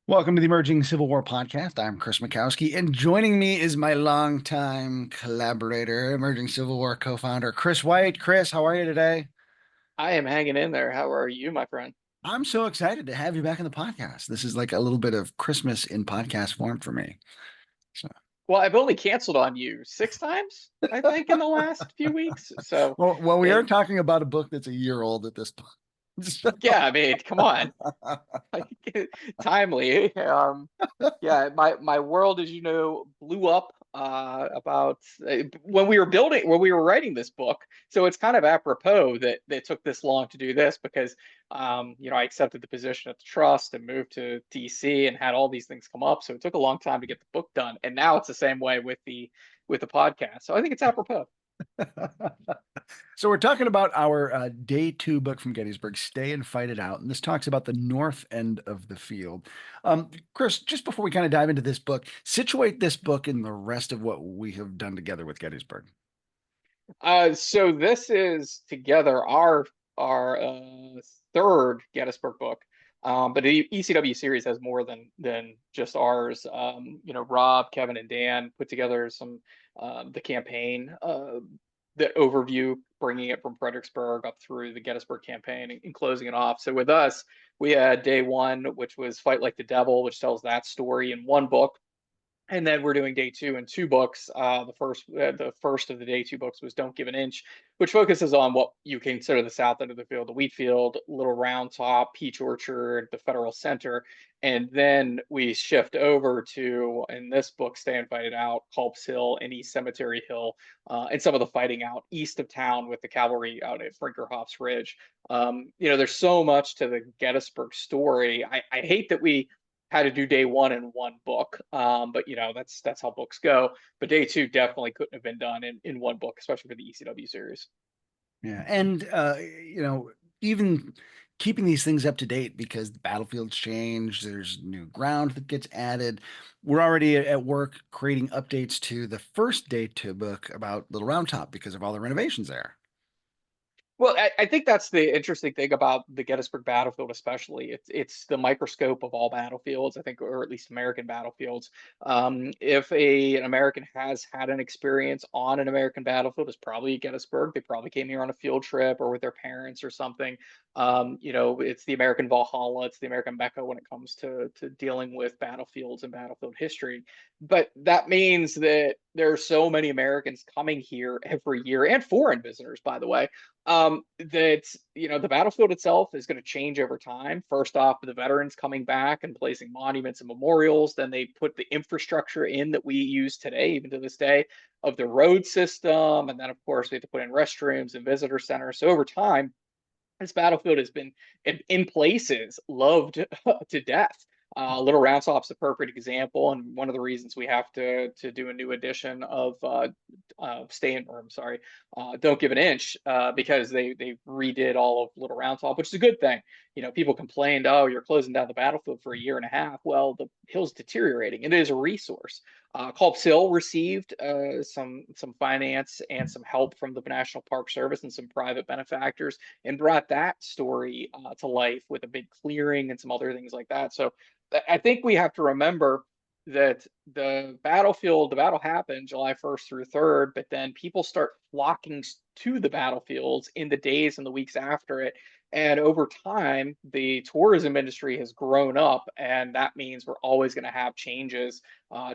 Welcome to the Emerging Civil War podcast. I'm Kris Mackowski, and joining me is my longtime collaborator, Emerging Civil War co-founder, Kris White. Kris, how are you today? I am hanging in there. How are you, my friend? I'm so excited to have you back in the podcast. This is like a little bit of Christmas in podcast form for me. So, Well, I've only canceled on you 6 times, I think, in the last few weeks. So, well, we are and talking about a book that's a year old at this point. So, yeah, I mean, come on, timely. Yeah, my world, as you know, blew up about when we were writing this book. So it's kind of apropos that it took this long to do this because I accepted the position at the trust and moved to DC and had all these things come up. So it took a long time to get the book done. And now it's the same way with the podcast. So I think it's apropos. so we're talking about our day two book from Gettysburg, Stay and Fight It Out. And this talks about the north end of the field. Kris, just before we kind of dive into this book, situate this book in the rest of what we have done together with Gettysburg. So this is together our third Gettysburg book. But the ECW series has more than just ours. Rob, Kevin, and Dan put together some the campaign, the overview, bringing it from Fredericksburg up through the Gettysburg campaign and closing it off. So with us, we had day one, which was Fight Like the Devil, which tells that story in one book. And then we're doing day two in two books. The first of the day two books was Don't Give an Inch, which focuses on what you consider the south end of the field, the wheat field, Little Round Top, Peach Orchard, the Federal Center. And then we shift over to, in this book, Stay and Fight It Out, Culp's Hill and East Cemetery Hill, and some of the fighting out east of town with the cavalry out at Brinkerhoff's Ridge. There's so much to the Gettysburg story. I hate that we had to do day one in one book. But that's how books go. But day two definitely couldn't have been done in one book, especially for the ECW series. Yeah. And, even keeping these things up to date because the battlefields change, there's new ground that gets added. We're already at work creating updates to the first day two book about Little Round Top because of all the renovations there. Well, I think that's the interesting thing about the Gettysburg battlefield, especially. It's the microscope of all battlefields, I think, or at least American battlefields. If an American has had an experience on an American battlefield, it's probably Gettysburg. They probably came here on a field trip or with their parents or something. It's the American Valhalla, it's the American Mecca when it comes to dealing with battlefields and battlefield history. But that means that there are so many Americans coming here every year, and foreign visitors, by the way, that the battlefield itself is going to change over time. First off, the veterans coming back and placing monuments and memorials. Then they put the infrastructure in that we use today, even to this day, of the road system. And then, of course, we have to put in restrooms and visitor centers. So over time, this battlefield has been in places loved to death. Little Round Top's a perfect example, and one of the reasons we have to do a new edition of Don't Give an Inch, because they redid all of Little Round Top, which is a good thing. People complained, oh, you're closing down the battlefield for a year and a half. Well, the hill's deteriorating. It is a resource. Culp's Hill received some finance and some help from the National Park Service and some private benefactors, and brought that story to life with a big clearing and some other things like that. So I think we have to remember that the battle happened July 1st through 3rd, but then people start flocking to the battlefields in the days and the weeks after it. And over time, the tourism industry has grown up, and that means we're always going to have changes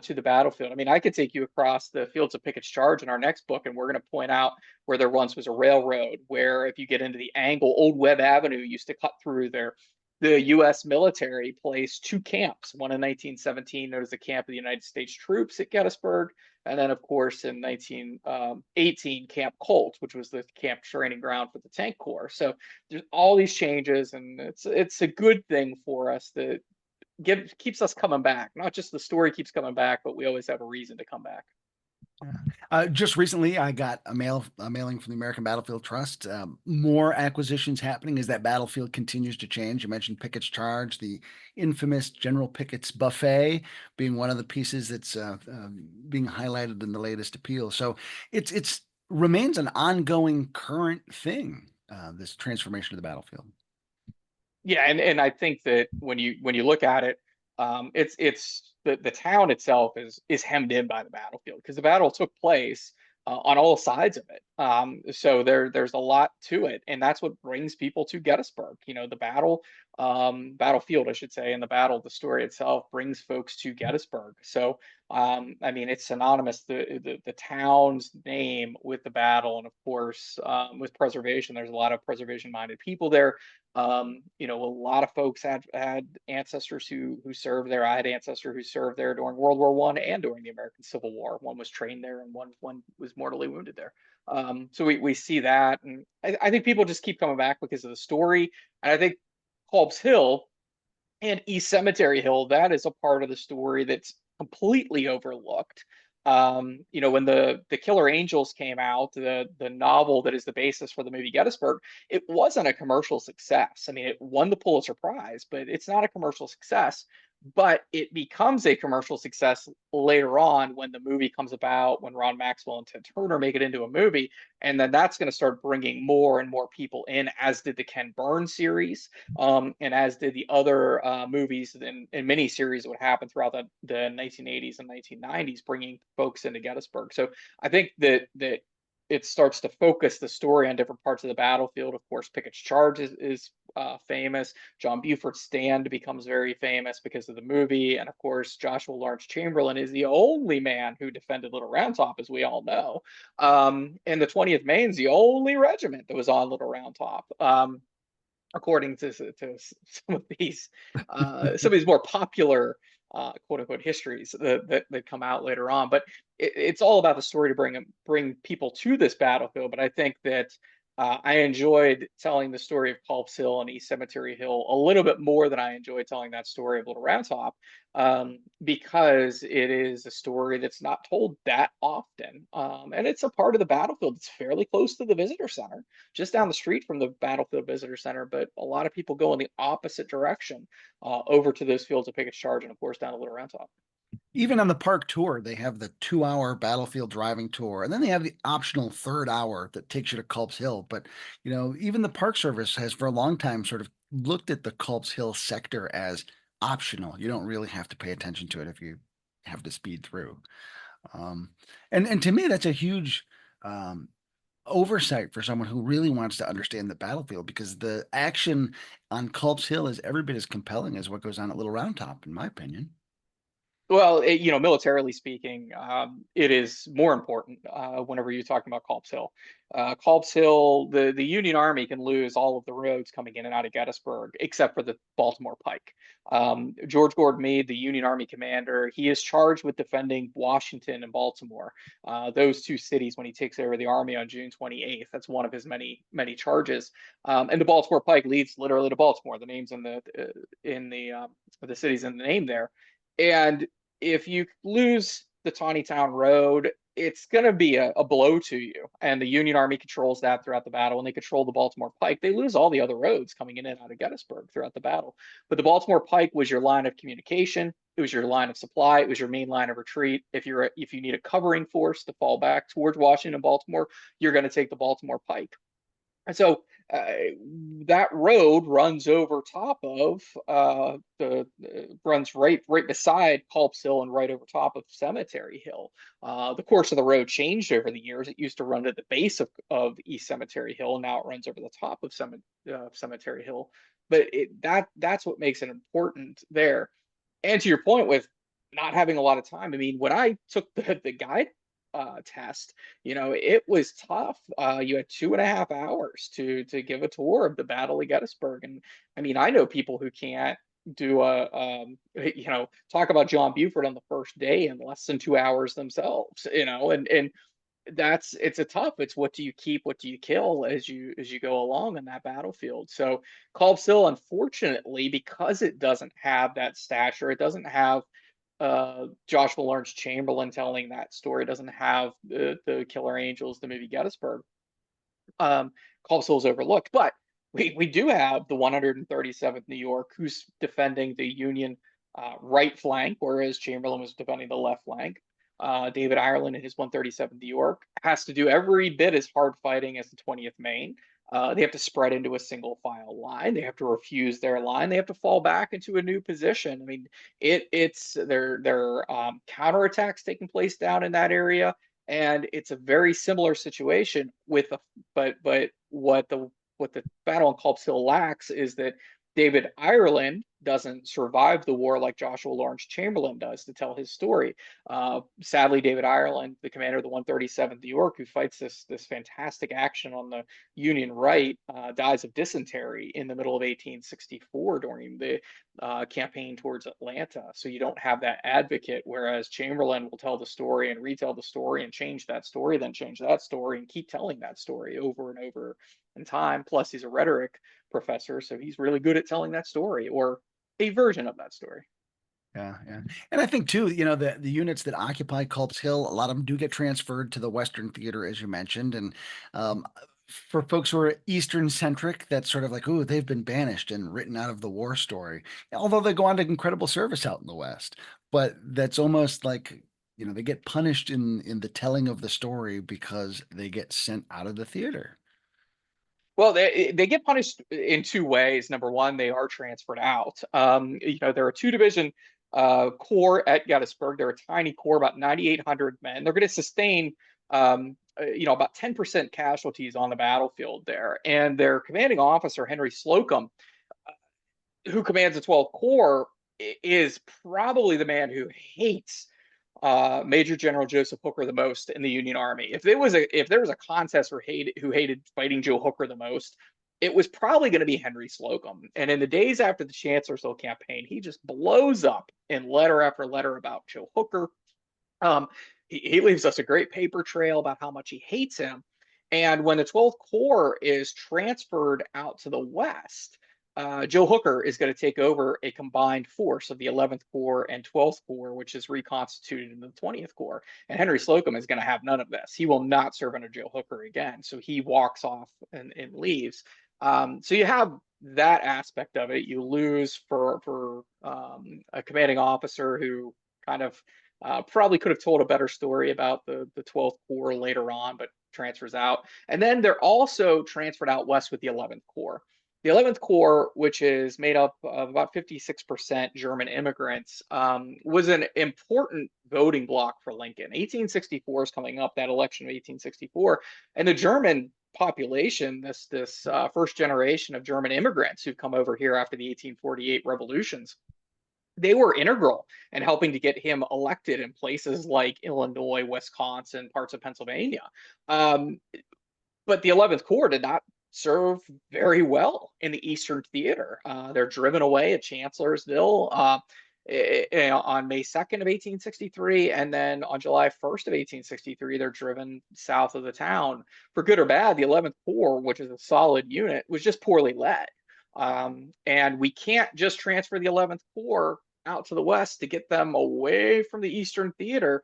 to the battlefield. I mean, I could take you across the fields of Pickett's Charge in our next book, and we're going to point out where there once was a railroad, where if you get into the angle, Old Webb Avenue used to cut through there. The U.S. military placed two camps, one in 1917 known as the Camp of the United States Troops at Gettysburg, and then, of course, in 1918, Camp Colt, which was the camp training ground for the Tank Corps. So there's all these changes, and it's a good thing for us that keeps us coming back. Not just the story keeps coming back, but we always have a reason to come back. Yeah. Just recently, I got a mailing from the American Battlefield Trust. More acquisitions happening as that battlefield continues to change. You mentioned Pickett's Charge, the infamous General Pickett's Buffet being one of the pieces that's being highlighted in the latest appeal. So it's remains an ongoing current thing. This transformation of the battlefield. Yeah, and I think that when you look at it, It's the town itself is hemmed in by the battlefield because the battle took place on all sides of it. So there's a lot to it, and that's what brings people to Gettysburg. The battlefield, I should say, and the story itself brings folks to Gettysburg. So I mean, it's synonymous, the town's name, with the battle, and of course with preservation. There's a lot of preservation minded people there. A lot of folks had ancestors who served there. I had ancestors who served there during World War I and during the American Civil War. One was trained there, and one was mortally wounded there. So we see that, and I think people just keep coming back because of the story. And I think Culp's Hill and East Cemetery Hill, that is a part of the story that's completely overlooked. When the Killer Angels came out, the novel that is the basis for the movie Gettysburg, it wasn't a commercial success. I mean, it won the Pulitzer Prize, but it's not a commercial success. But it becomes a commercial success later on when the movie comes about, when Ron Maxwell and Ted Turner make it into a movie, and then that's going to start bringing more and more people in, as did the Ken Burns series, and as did the other movies and miniseries that would happen throughout the 1980s and 1990s, bringing folks into Gettysburg. So I think that it starts to focus the story on different parts of the battlefield. Of course, Pickett's Charge is famous. John Buford's stand becomes very famous because of the movie. And of course, Joshua Lawrence Chamberlain is the only man who defended Little Round Top, as we all know. And the 20th Maine's the only regiment that was on Little Round Top. According to some of these more popular quote unquote histories that come out later on. But it's all about the story to bring people to this battlefield. But I think that I enjoyed telling the story of Culp's Hill and East Cemetery Hill a little bit more than I enjoyed telling that story of Little Round Top, because it is a story that's not told that often. And it's a part of the battlefield that's fairly close to the visitor center, just down the street from the battlefield visitor center. But a lot of people go in the opposite direction, over to those fields of Pickett's Charge, and of course down to Little Round Top. Even on the park tour, they have the 2 hour battlefield driving tour, and then they have the optional third hour that takes you to Culp's Hill. But even the Park Service has for a long time sort of looked at the Culp's Hill sector as optional. You don't really have to pay attention to it if you have to speed through. Um, and to me, that's a huge um, oversight for someone who really wants to understand the battlefield, because the action on Culp's Hill is every bit as compelling as what goes on at Little Round Top, in my opinion. Well, militarily speaking, it is more important whenever you're talking about Culp's Hill. Culp's Hill, the Union Army can lose all of the roads coming in and out of Gettysburg, except for the Baltimore Pike. George Gordon Meade, the Union Army commander, he is charged with defending Washington and Baltimore, those two cities, when he takes over the army on June 28th. That's one of his many charges. And the Baltimore Pike leads literally to Baltimore. The names the cities in the name there. And if you lose the Town Road, it's going to be a blow to you. And the Union Army controls that throughout the battle, and they control the Baltimore Pike. They lose all the other roads coming in and out of Gettysburg throughout the battle. But the Baltimore Pike was your line of communication. It was your line of supply. It was your main line of retreat. If you need a covering force to fall back towards Washington and Baltimore, you're going to take the Baltimore Pike. And so that road runs over top of runs right beside Culp's Hill and right over top of Cemetery Hill. The course of the road changed over the years. It used to run at the base of East Cemetery Hill. Now it runs over the top of Cemetery Hill. But that's what makes it important there. And to your point with not having a lot of time, I mean, when I took the guide test, it was tough. You had 2.5 hours to give a tour of the Battle of Gettysburg. And I mean, I know people who can't do talk about John Buford on the first day in less than 2 hours themselves, and it's what do you keep, what do you kill as you go along in that battlefield. So Culp's Hill, unfortunately, because it doesn't have that stature, it doesn't have Joshua Lawrence Chamberlain telling that story, doesn't have the Killer Angels, the movie Gettysburg. Culp's Hill is overlooked, but we do have the 137th New York, who's defending the Union right flank, whereas Chamberlain was defending the left flank. David Ireland in his 137th New York has to do every bit as hard fighting as the 20th Maine. They have to spread into a single file line. They have to refuse their line. They have to fall back into a new position. I mean, it's their counterattacks taking place down in that area, and it's a very similar situation with a but what the battle on Culp's Hill lacks is that David Ireland doesn't survive the war like Joshua Lawrence Chamberlain does to tell his story. Sadly, David Ireland, the commander of the 137th New York, who fights this fantastic action on the Union right, dies of dysentery in the middle of 1864 during the campaign towards Atlanta. So you don't have that advocate, whereas Chamberlain will tell the story and retell the story and change that story, then change that story and keep telling that story over and over in time. Plus, he's a rhetoric professor, so he's really good at telling that story or a version of that story. Yeah, yeah. And I think too, the units that occupy Culp's Hill, a lot of them do get transferred to the Western Theater, as you mentioned. And um, for folks who are Eastern centric, that's sort of like, oh, they've been banished and written out of the war story. Although they go on to incredible service out in the West. But that's almost like, they get punished in the telling of the story because they get sent out of the theater. Well, they get punished in two ways. Number one, they are transferred out. There are two division corps at Gettysburg. They're a tiny corps, about 9,800 men. They're going to sustain, about 10% casualties on the battlefield there. And their commanding officer, Henry Slocum, who commands the 12th Corps, is probably the man who hates Major General Joseph Hooker the most in the Union Army. If there was a contest for who hated fighting Joe Hooker the most, it was probably going to be Henry Slocum. And in the days after the Chancellorsville campaign, he just blows up in letter after letter about Joe Hooker. Um, he leaves us a great paper trail about how much he hates him. And when the 12th Corps is transferred out to the west, Joe Hooker is going to take over a combined force of the 11th Corps and 12th Corps, which is reconstituted in the 20th Corps. And Henry Slocum is going to have none of this. He will not serve under Joe Hooker again. So he walks off and leaves. So you have that aspect of it. You lose for a commanding officer who kind of probably could have told a better story about the 12th Corps later on, but transfers out. And then they're also transferred out west with the 11th Corps. The 11th Corps, which is made up of about 56% German immigrants, was an important voting bloc for Lincoln. 1864 is coming up, that election of 1864, and the German population, this first generation of German immigrants who've come over here after the 1848 revolutions, they were integral in helping to get him elected in places like Illinois, Wisconsin, parts of Pennsylvania. Um, but the 11th Corps did not serve very well in the Eastern Theater. They're driven away at Chancellorsville on May 2nd of 1863, and then on July 1st of 1863, they're driven south of the town. For good or bad, the 11th Corps, which is a solid unit, was just poorly led. And we can't just transfer the 11th Corps out to the west to get them away from the Eastern Theater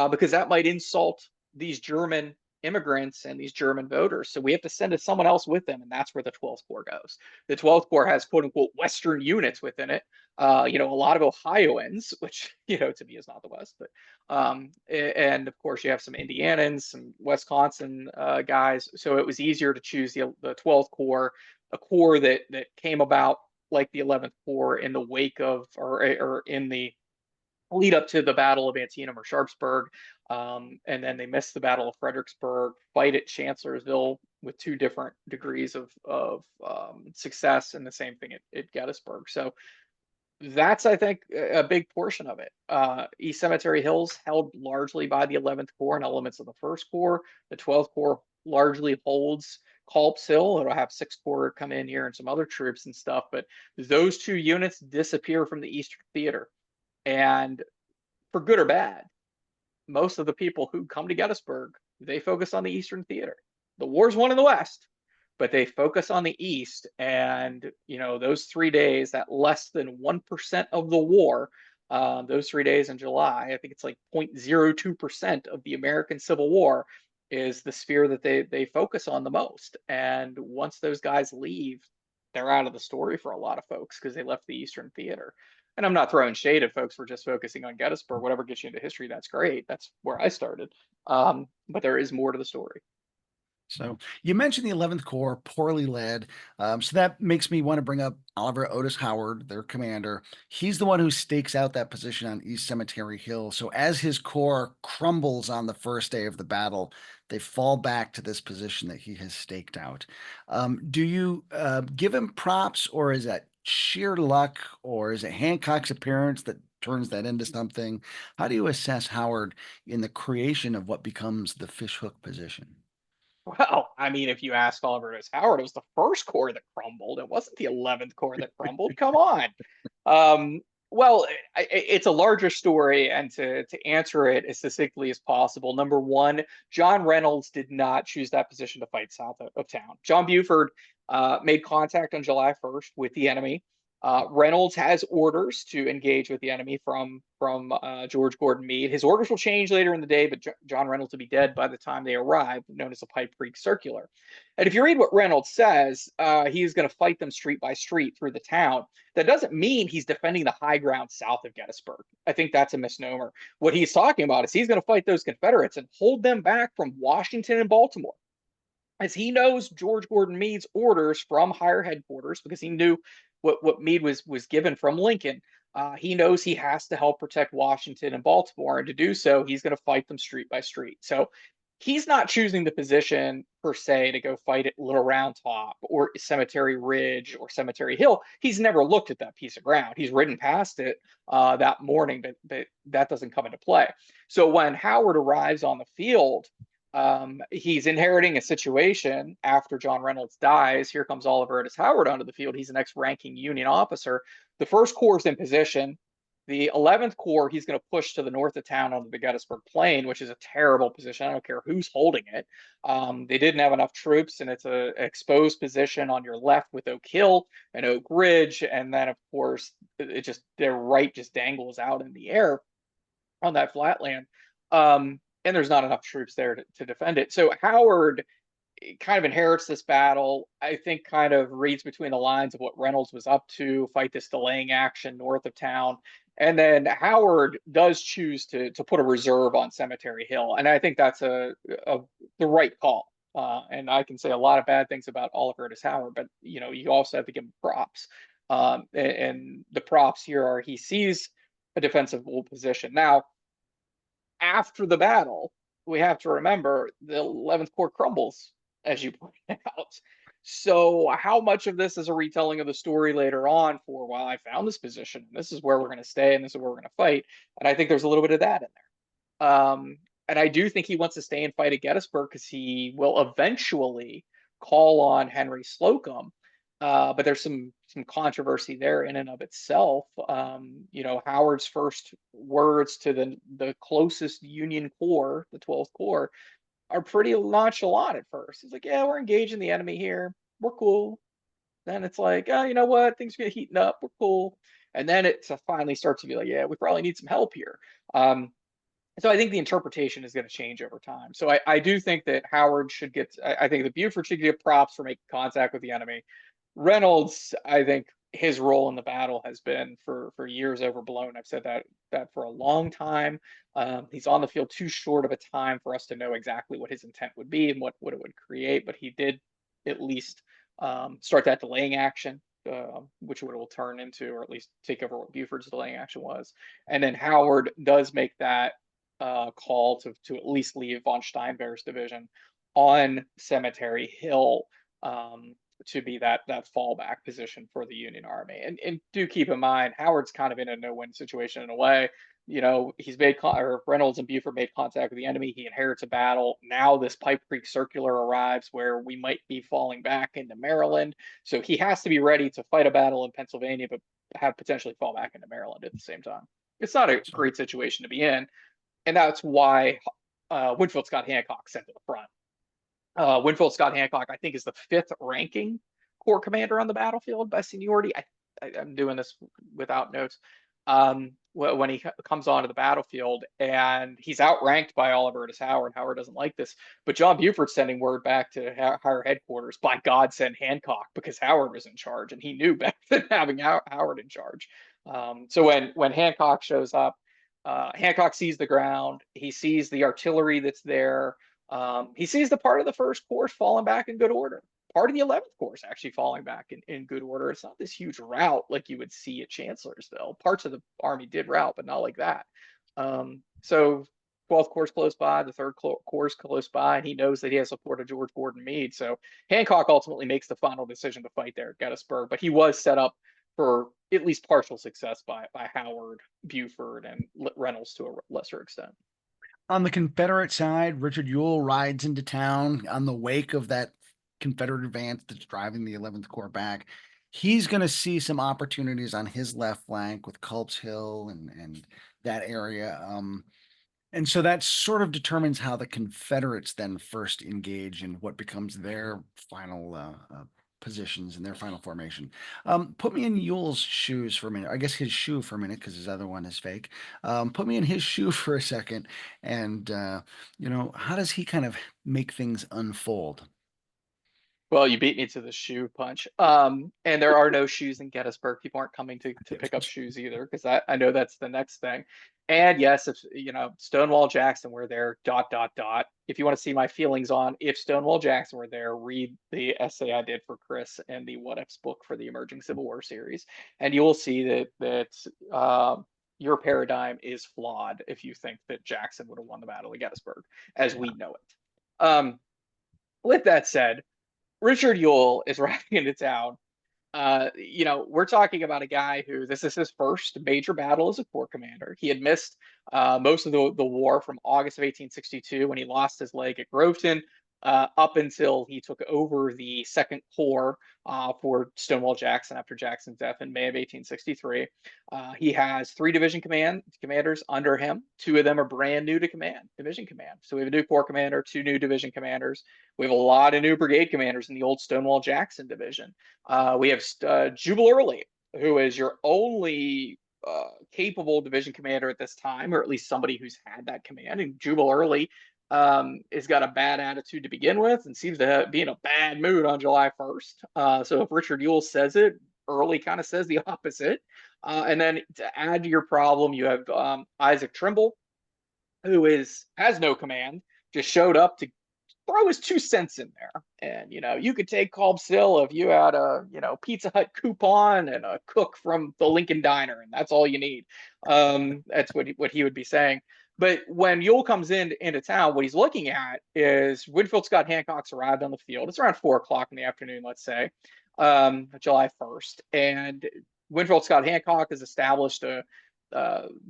because that might insult these German immigrants and these German voters. So we have to send someone else with them, and that's where the 12th Corps goes. The 12th Corps has quote unquote Western units within it. A lot of Ohioans, which to me is not the West, but and of course you have some Indianans, some Wisconsin guys. So it was easier to choose the 12th Corps, a corps that came about like the 11th Corps in the wake of or in the lead up to the Battle of Antietam or Sharpsburg. And then they missed the Battle of Fredericksburg, fight at Chancellorsville with two different degrees of success, and the same thing at Gettysburg. So that's, I think, a big portion of it. East Cemetery Hills held largely by the 11th Corps and elements of the 1st Corps. The 12th Corps largely holds Culp's Hill. It'll have 6th Corps come in here and some other troops and stuff, but those two units disappear from the Eastern Theater. And for good or bad, most of the people who come to Gettysburg, they focus on the Eastern Theater. The war's won in the West, but they focus on the East. And, those 3 days, that less than 1% of the war, those 3 days in July, I think it's like 0.02% of the American Civil War is the sphere that they focus on the most. And once those guys leave, they're out of the story for a lot of folks because they left the Eastern Theater. And I'm not throwing shade at folks for just focusing on Gettysburg. Whatever gets you into history, that's great. That's where I started. But there is more to the story. So you mentioned the 11th Corps, poorly led. So that makes me want to bring up Oliver Otis Howard, their commander. He's the one who stakes out that position on East Cemetery Hill. So as his corps crumbles on the first day of the battle, they fall back to this position that he has staked out. Do you give him props, or is that sheer luck, or is it Hancock's appearance that turns that into something? How do you assess Howard in the creation of what becomes the fishhook position? Well, I mean, if you ask Oliver West Howard, it was the first core that crumbled. It wasn't the 11th core that crumbled. Come on. Um, well, it's a larger story, and to answer it as succinctly as possible, number one, John Reynolds did not choose that position to fight south of town. John Buford made contact on July 1st with the enemy. Reynolds has orders to engage with the enemy from George Gordon Meade. His orders will change later in the day, but John Reynolds will be dead by the time they arrive, known as the Pipe Creek Circular. And if you read what Reynolds says, he's going to fight them street by street through the town. That doesn't mean he's defending the high ground south of Gettysburg. I think that's a misnomer. What he's talking about is he's going to fight those Confederates and hold them back from Washington and Baltimore, as he knows George Gordon Meade's orders from higher headquarters, because he knew what Meade was given from Lincoln. He knows he has to help protect Washington and Baltimore, and to do so, he's going to fight them street by street. So he's not choosing the position per se to go fight at Little Round Top or Cemetery Ridge or Cemetery Hill. He's never looked at that piece of ground. He's ridden past it that morning, but that doesn't come into play. So when Howard arrives on the field, he's inheriting a situation after John Reynolds dies. Here comes Oliver Otis Howard onto the field. He's the next ranking Union officer. The first corps is in position. The 11th Corps, he's going to push to the north of town onto the Gettysburg Plain, which is a terrible position. I don't care who's holding it. They didn't have enough troops, and it's an exposed position on your left with Oak Hill and Oak Ridge. And then, of course, their right just dangles out in the air on that flatland. And there's not enough troops there to defend it. So Howard kind of inherits this battle. I think kind of reads between the lines of what Reynolds was up to, fight this delaying action north of town. And then Howard does choose to put a reserve on Cemetery Hill. And I think that's the right call. And I can say a lot of bad things about Oliver Otis Howard, but you also have to give him props. And the props here are he sees a defensive position. Now, after the battle, we have to remember the 11th Corps crumbles, as you pointed out. So, how much of this is a retelling of the story later on for, well, I found this position, and this is where we're going to stay, and this is where we're going to fight? And I think there's a little bit of that in there. And I do think he wants to stay and fight at Gettysburg because he will eventually call on Henry Slocum. But there's some controversy there in and of itself. Howard's first words to the closest Union Corps, the 12th Corps, are pretty nonchalant at first. He's like, "Yeah, we're engaging the enemy here. We're cool." Then it's like, "Oh, you know what? Things are heating up. We're cool." And then it finally starts to be like, "Yeah, we probably need some help here." So I think the interpretation is going to change over time. So I do think that Howard should get. I think that Buford should get props for making contact with the enemy. Reynolds, I think his role in the battle has been for years overblown. I've said that for a long time. He's on the field too short of a time for us to know exactly what his intent would be and what it would create. But he did at least start that delaying action, which will turn into, or at least take over what Buford's delaying action was. And then Howard does make that call to at least leave von Steinbeck's division on Cemetery Hill. To be that fallback position for the Union Army. And do keep in mind, Howard's kind of in a no-win situation in a way. He's or Reynolds and Buford made contact with the enemy. He inherits a battle. Now this Pipe Creek Circular arrives where we might be falling back into Maryland. So he has to be ready to fight a battle in Pennsylvania, but have potentially fall back into Maryland at the same time. It's not a great situation to be in. And that's why Winfield Scott Hancock sent to the front. Winfield Scott Hancock, I think, is the 5th ranking Corps commander on the battlefield by seniority. I'm doing this without notes. When he comes onto the battlefield, and he's outranked by Oliver Otis Howard. Howard doesn't like this, but John Buford's sending word back to higher headquarters, by God, send Hancock, because Howard was in charge, and he knew better than having Howard in charge. So when Hancock shows up, Hancock sees the ground. He sees the artillery that's there. He sees the part of the first course falling back in good order. Part of the 11th course actually falling back in good order. It's not this huge rout like you would see at Chancellorsville. Parts of the army did rout, but not like that. So 12th course close by, the third course close by, and he knows that he has support of George Gordon Meade. So Hancock ultimately makes the final decision to fight there at Gettysburg, but he was set up for at least partial success by Howard, Buford, and Reynolds to a lesser extent. On the Confederate side, Richard Ewell rides into town on the wake of that Confederate advance that's driving the 11th Corps back. He's going to see some opportunities on his left flank with Culp's Hill and that area. And so that sort of determines how the Confederates then first engage in what becomes their final positions and their final formation. Put me in Ewell's shoes for a minute. I guess his shoe for a minute because his other one is fake. Put me in his shoe for a second, and how does he kind of make things unfold? Well, you beat me to the shoe punch. And there are no shoes in Gettysburg. People aren't coming to pick up shoes either, because I know that's the next thing. And yes, if Stonewall Jackson were there, dot dot dot. If you want to see my feelings on if Stonewall Jackson were there, read the essay I did for Kris and the What Ifs book for the Emerging Civil War series, and you will see that your paradigm is flawed if you think that Jackson would have won the Battle of Gettysburg as we know it. With that said, Richard Ewell is riding into town. We're talking about a guy who this is his first major battle as a corps commander. He had missed most of the war from August of 1862 when he lost his leg at Groveton up until he took over the Second Corps for Stonewall Jackson after Jackson's death in May of 1863. He has three commanders under him. Two of them are brand new to division command. So we have a new corps commander, two new division commanders. We have a lot of new brigade commanders in the old Stonewall Jackson division. We have Jubal Early, who is your only capable division commander at this time, or at least somebody who's had that command. And Jubal Early has got a bad attitude to begin with and seems to be in a bad mood on July 1st. So if Richard Ewell says it, Early kind of says the opposite. And then to add to your problem, you have Isaac Trimble, who has no command, just showed up to throw his 2 cents in there. And you could take Culp's Hill if you had a Pizza Hut coupon and a cook from the Lincoln Diner, and that's all you need. That's what he would be saying. But when Ewell comes into town, what he's looking at is Winfield Scott Hancock's arrived on the field. It's around 4 o'clock in the afternoon, let's say, July 1st, and Winfield Scott Hancock has established the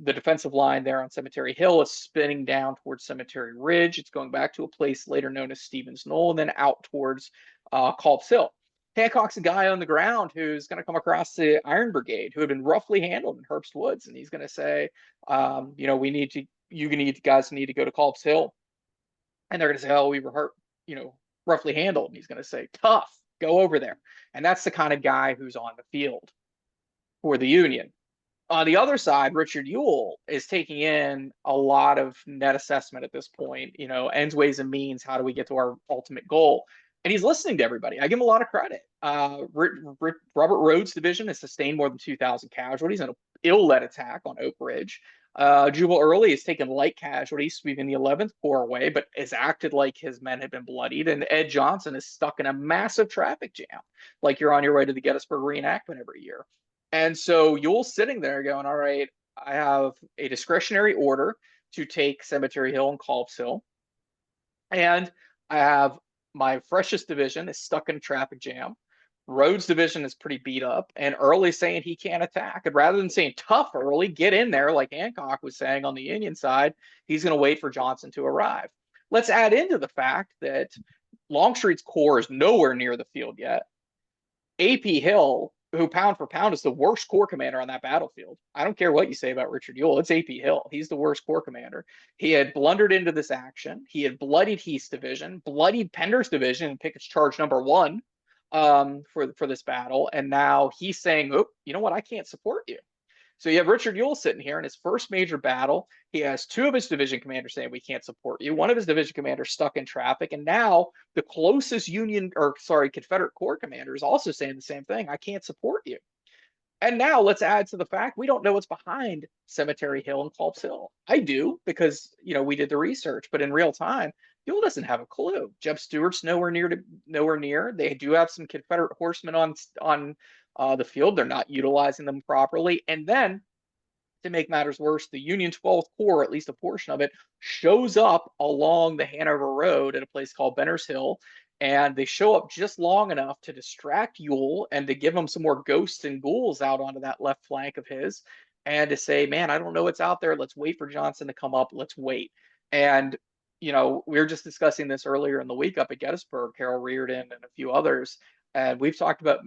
defensive line there on Cemetery Hill is spinning down towards Cemetery Ridge. It's going back to a place later known as Stevens Knoll, and then out towards Culp's Hill. Hancock's a guy on the ground who's going to come across the Iron Brigade, who had been roughly handled in Herbst Woods, and he's going to say, you guys need to go to Culp's Hill, and they're going to say, oh, we were hurt, roughly handled, and he's going to say, tough, go over there, and that's the kind of guy who's on the field for the Union. On the other side, Richard Ewell is taking in a lot of net assessment at this point, ends, ways, and means. How do we get to our ultimate goal? And he's listening to everybody. I give him a lot of credit. Robert Rhodes' division has sustained more than 2,000 casualties in an ill-led attack on Oak Ridge. Jubal Early has taken light casualties, sweeping the 11th Corps away, but has acted like his men have been bloodied. And Ed Johnson is stuck in a massive traffic jam, like you're on your way to the Gettysburg reenactment every year. And so Ewell's sitting there going, all right, I have a discretionary order to take Cemetery Hill and Culp's Hill. And I have my freshest division is stuck in a traffic jam. Rhodes' division is pretty beat up, and Early's saying he can't attack. And rather than saying tough Early, get in there like Hancock was saying on the Union side, he's going to wait for Johnson to arrive. Let's add into the fact that Longstreet's corps is nowhere near the field yet. A.P. Hill, who pound for pound is the worst corps commander on that battlefield. I don't care what you say about Richard Ewell. It's A.P. Hill. He's the worst corps commander. He had blundered into this action. He had bloodied Heath's division, bloodied Pender's division in Pickett's charge number 1 for this battle. And now he's saying, oh, you know what? I can't support you. So you have Richard Ewell sitting here in his first major battle. He has 2 of his division commanders saying, we can't support you. One of his division commanders stuck in traffic. And now the closest Confederate Corps commander is also saying the same thing. I can't support you. And now let's add to the fact we don't know what's behind Cemetery Hill and Culp's Hill. I do because, we did the research, but in real time, Ewell doesn't have a clue. Jeb Stuart's nowhere near. They do have some Confederate horsemen on the field. They're not utilizing them properly. And then to make matters worse, the Union 12th Corps, at least a portion of it, shows up along the Hanover Road at a place called Benner's Hill. And they show up just long enough to distract Ewell and to give him some more ghosts and ghouls out onto that left flank of his. And to say, man, I don't know what's out there. Let's wait for Johnson to come up. Let's wait. And, we were just discussing this earlier in the week up at Gettysburg, Carol Reardon and a few others. And we've talked about,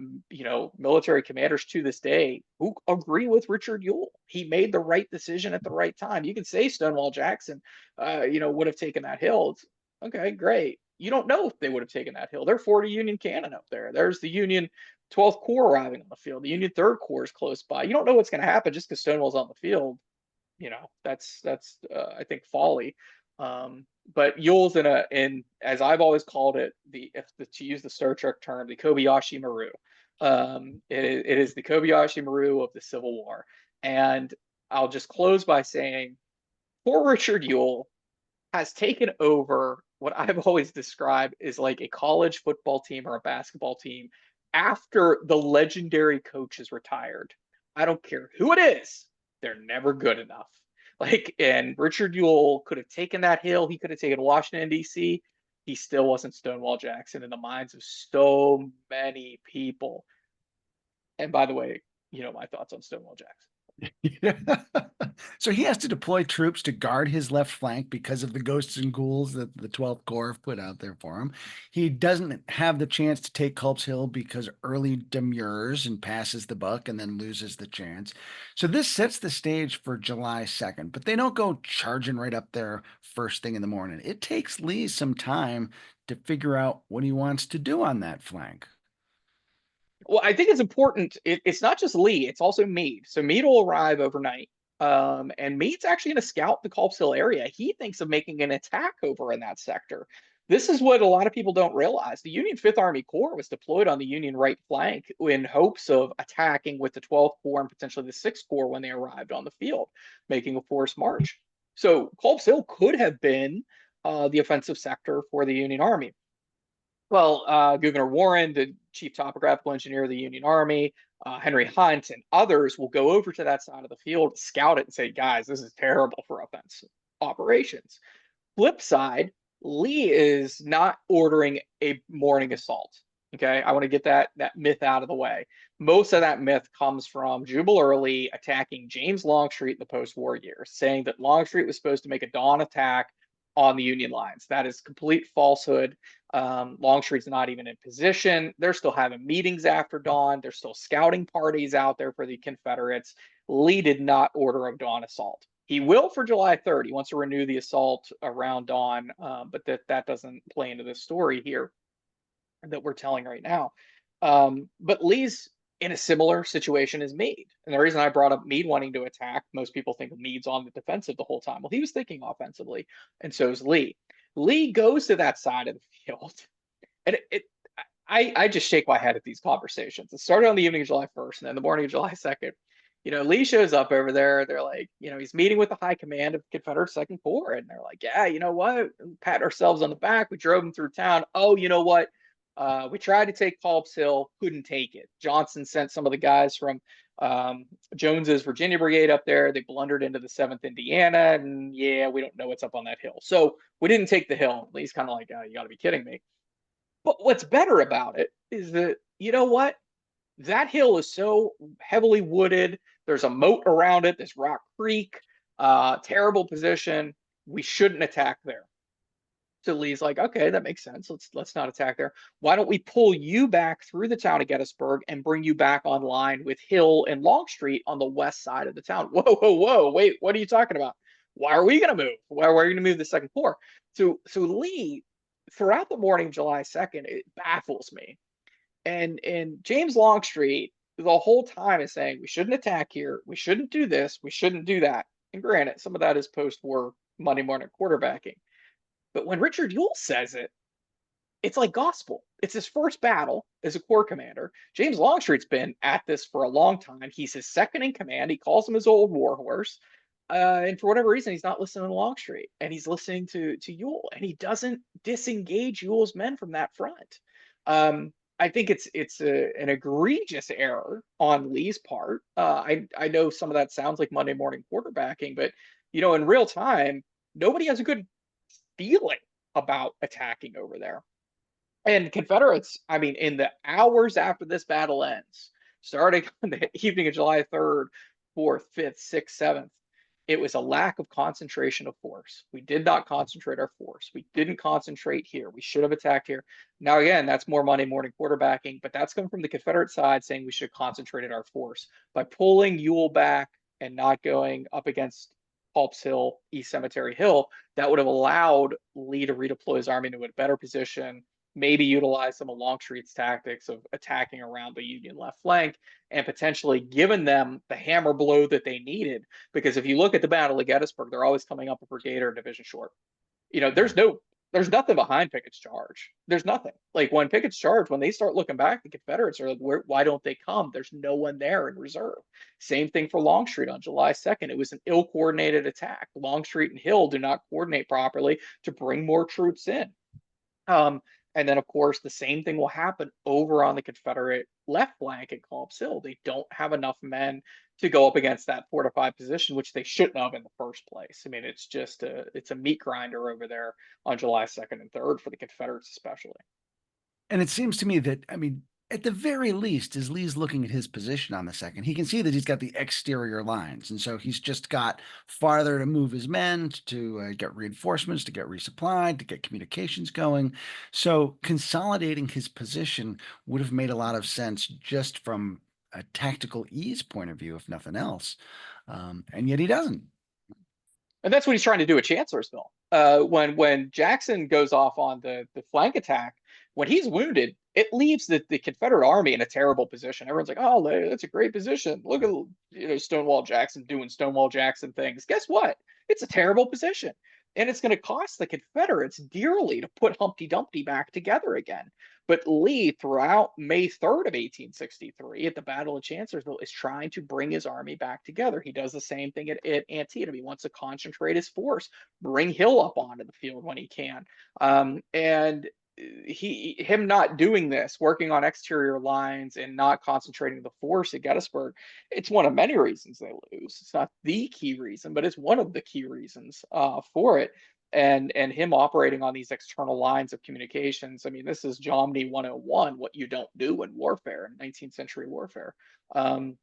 military commanders to this day who agree with Richard Ewell. He made the right decision at the right time. You can say Stonewall Jackson, would have taken that hill. It's, okay, great. You don't know if they would have taken that hill. There are 40 Union cannon up there. There's the Union 12th Corps arriving on the field. The Union 3rd Corps is close by. You don't know what's going to happen just because Stonewall's on the field. That's I think folly. But Ewell's in as I've always called it, to use the Star Trek term, the Kobayashi Maru. It is the Kobayashi Maru of the Civil War. And I'll just close by saying, poor Richard Ewell has taken over what I've always described as like a college football team or a basketball team after the legendary coach is retired. I don't care who it is, they're never good enough. And Richard Ewell could have taken that hill. He could have taken Washington, D.C. He still wasn't Stonewall Jackson in the minds of so many people. And by the way, my thoughts on Stonewall Jackson. So he has to deploy troops to guard his left flank because of the ghosts and ghouls that the 12th Corps have put out there for him. He doesn't have the chance to take Culp's Hill because Early demurs and passes the buck and then loses the chance. So this sets the stage for July 2nd, but they don't go charging right up there first thing in the morning. It takes Lee some time to figure out what he wants to do on that flank. Well, I think it's important. It's not just Lee; it's also Meade. So Meade will arrive overnight, and Meade's actually going to scout the Culp's Hill area. He thinks of making an attack over in that sector. This is what a lot of people don't realize. The Union Fifth Army Corps was deployed on the Union right flank in hopes of attacking with the 12th Corps and potentially the 6th Corps when they arrived on the field, making a forced march. So Culp's Hill could have been the offensive sector for the Union Army. Well, Gouverneur Warren, the chief topographical engineer of the Union Army, Henry Hunt, and others will go over to that side of the field, scout it, and say, guys, this is terrible for offensive operations. Flip side, Lee is not ordering a morning assault. Okay, I want to get that myth out of the way. Most of that myth comes from Jubal Early attacking James Longstreet in the post-war years, saying that Longstreet was supposed to make a dawn attack on the Union lines. That is complete falsehood. Longstreet's not even in position. They're still having meetings after dawn. There's still scouting parties out there for the Confederates. Lee did not order a dawn assault. He will for July 3rd. He wants to renew the assault around dawn, but that doesn't play into the story here that we're telling right now. But Lee's in a similar situation as Meade. And the reason I brought up Meade wanting to attack, most people think of Meade's on the defensive the whole time. Well, he was thinking offensively, and so is Lee. Lee goes to that side of the field, and I just shake my head at these conversations. It started on the evening of July 1st, and then the morning of July 2nd. Lee shows up over there. They're like, he's meeting with the high command of Confederate Second Corps, and they're like, yeah, you know what? Pat ourselves on the back. We drove him through town. Oh, you know what? We tried to take Culp's Hill, couldn't take it. Johnson sent some of the guys from Jones's Virginia Brigade up there. They blundered into the 7th Indiana, and yeah, we don't know what's up on that hill. So we didn't take the hill. Lee's kind of like, oh, you got to be kidding me. But what's better about it is that, you know what? That hill is so heavily wooded. There's a moat around it. There's Rock Creek, terrible position. We shouldn't attack there. So Lee's like, okay, that makes sense. Let's not attack there. Why don't we pull you back through the town of Gettysburg and bring you back online with Hill and Longstreet on the west side of the town? Whoa, whoa, whoa! Wait, what are you talking about? Why are we going to move? Why are we going to move the Second Corps? So Lee, throughout the morning of July 2nd, it baffles me. And James Longstreet the whole time is saying we shouldn't attack here, we shouldn't do this, we shouldn't do that. And granted, some of that is post-war Monday morning quarterbacking. But when Richard Ewell says it, it's like gospel. It's his first battle as a corps commander. James Longstreet's been at this for a long time. He's his second in command. He calls him his old warhorse. And for whatever reason, he's not listening to Longstreet, and he's listening to Ewell, and he doesn't disengage Ewell's men from that front. I think an egregious error on Lee's part. I know some of that sounds like Monday morning quarterbacking, but in real time, nobody has a good feeling about attacking over there. And Confederates, I mean, in the hours after this battle ends, starting on the evening of July 3rd, 4th, 5th, 6th, 7th, it was a lack of concentration of force. We did not concentrate our force. We didn't concentrate here. We should have attacked here. Now, again, that's more Monday morning quarterbacking, but that's coming from the Confederate side saying we should have concentrated our force. By pulling Ewell back and not going up against Culp's Hill, East Cemetery Hill, that would have allowed Lee to redeploy his army into a better position, maybe utilize some of Longstreet's tactics of attacking around the Union left flank and potentially given them the hammer blow that they needed. Because if you look at the Battle of Gettysburg, they're always coming up a brigade or a division short. Yeah. There's nothing behind Pickett's charge. There's nothing. Like when Pickett's charge, when they start looking back, the Confederates are like, why don't they come? There's no one there in reserve. Same thing for Longstreet on July 2nd. It was an ill coordinated attack. Longstreet and Hill do not coordinate properly to bring more troops in. Um, and then, of course, the same thing will happen over on the Confederate left flank at Culp's Hill. They don't have enough men to go up against that fortified position, which they shouldn't have in the first place. I mean, it's a meat grinder over there on July 2nd and 3rd for the Confederates, especially. And it seems to me that, I mean, at the very least, as Lee's looking at his position on the second, he can see that he's got the exterior lines. And so he's just got farther to move his men to get reinforcements, to get resupplied, to get communications going. So consolidating his position would have made a lot of sense just from a tactical ease point of view, if nothing else. And yet he doesn't. And that's what he's trying to do at Chancellorsville. When Jackson goes off on the flank attack, when he's wounded, it leaves the Confederate army in a terrible position. Everyone's like, "Oh, that's a great position. Look at Stonewall Jackson doing Stonewall Jackson things." Guess what? It's a terrible position, and it's going to cost the Confederates dearly to put Humpty Dumpty back together again. But Lee, throughout May 3rd of 1863, at the Battle of Chancellorsville, is trying to bring his army back together. He does the same thing at Antietam. He wants to concentrate his force, bring Hill up onto the field when he can. And him not doing this, working on exterior lines and not concentrating the force at Gettysburg, it's one of many reasons they lose. It's not the key reason, but it's one of the key reasons for it. And him operating on these external lines of communications. I mean, this is Jomny 101, what you don't do in warfare, in 19th century warfare. Um,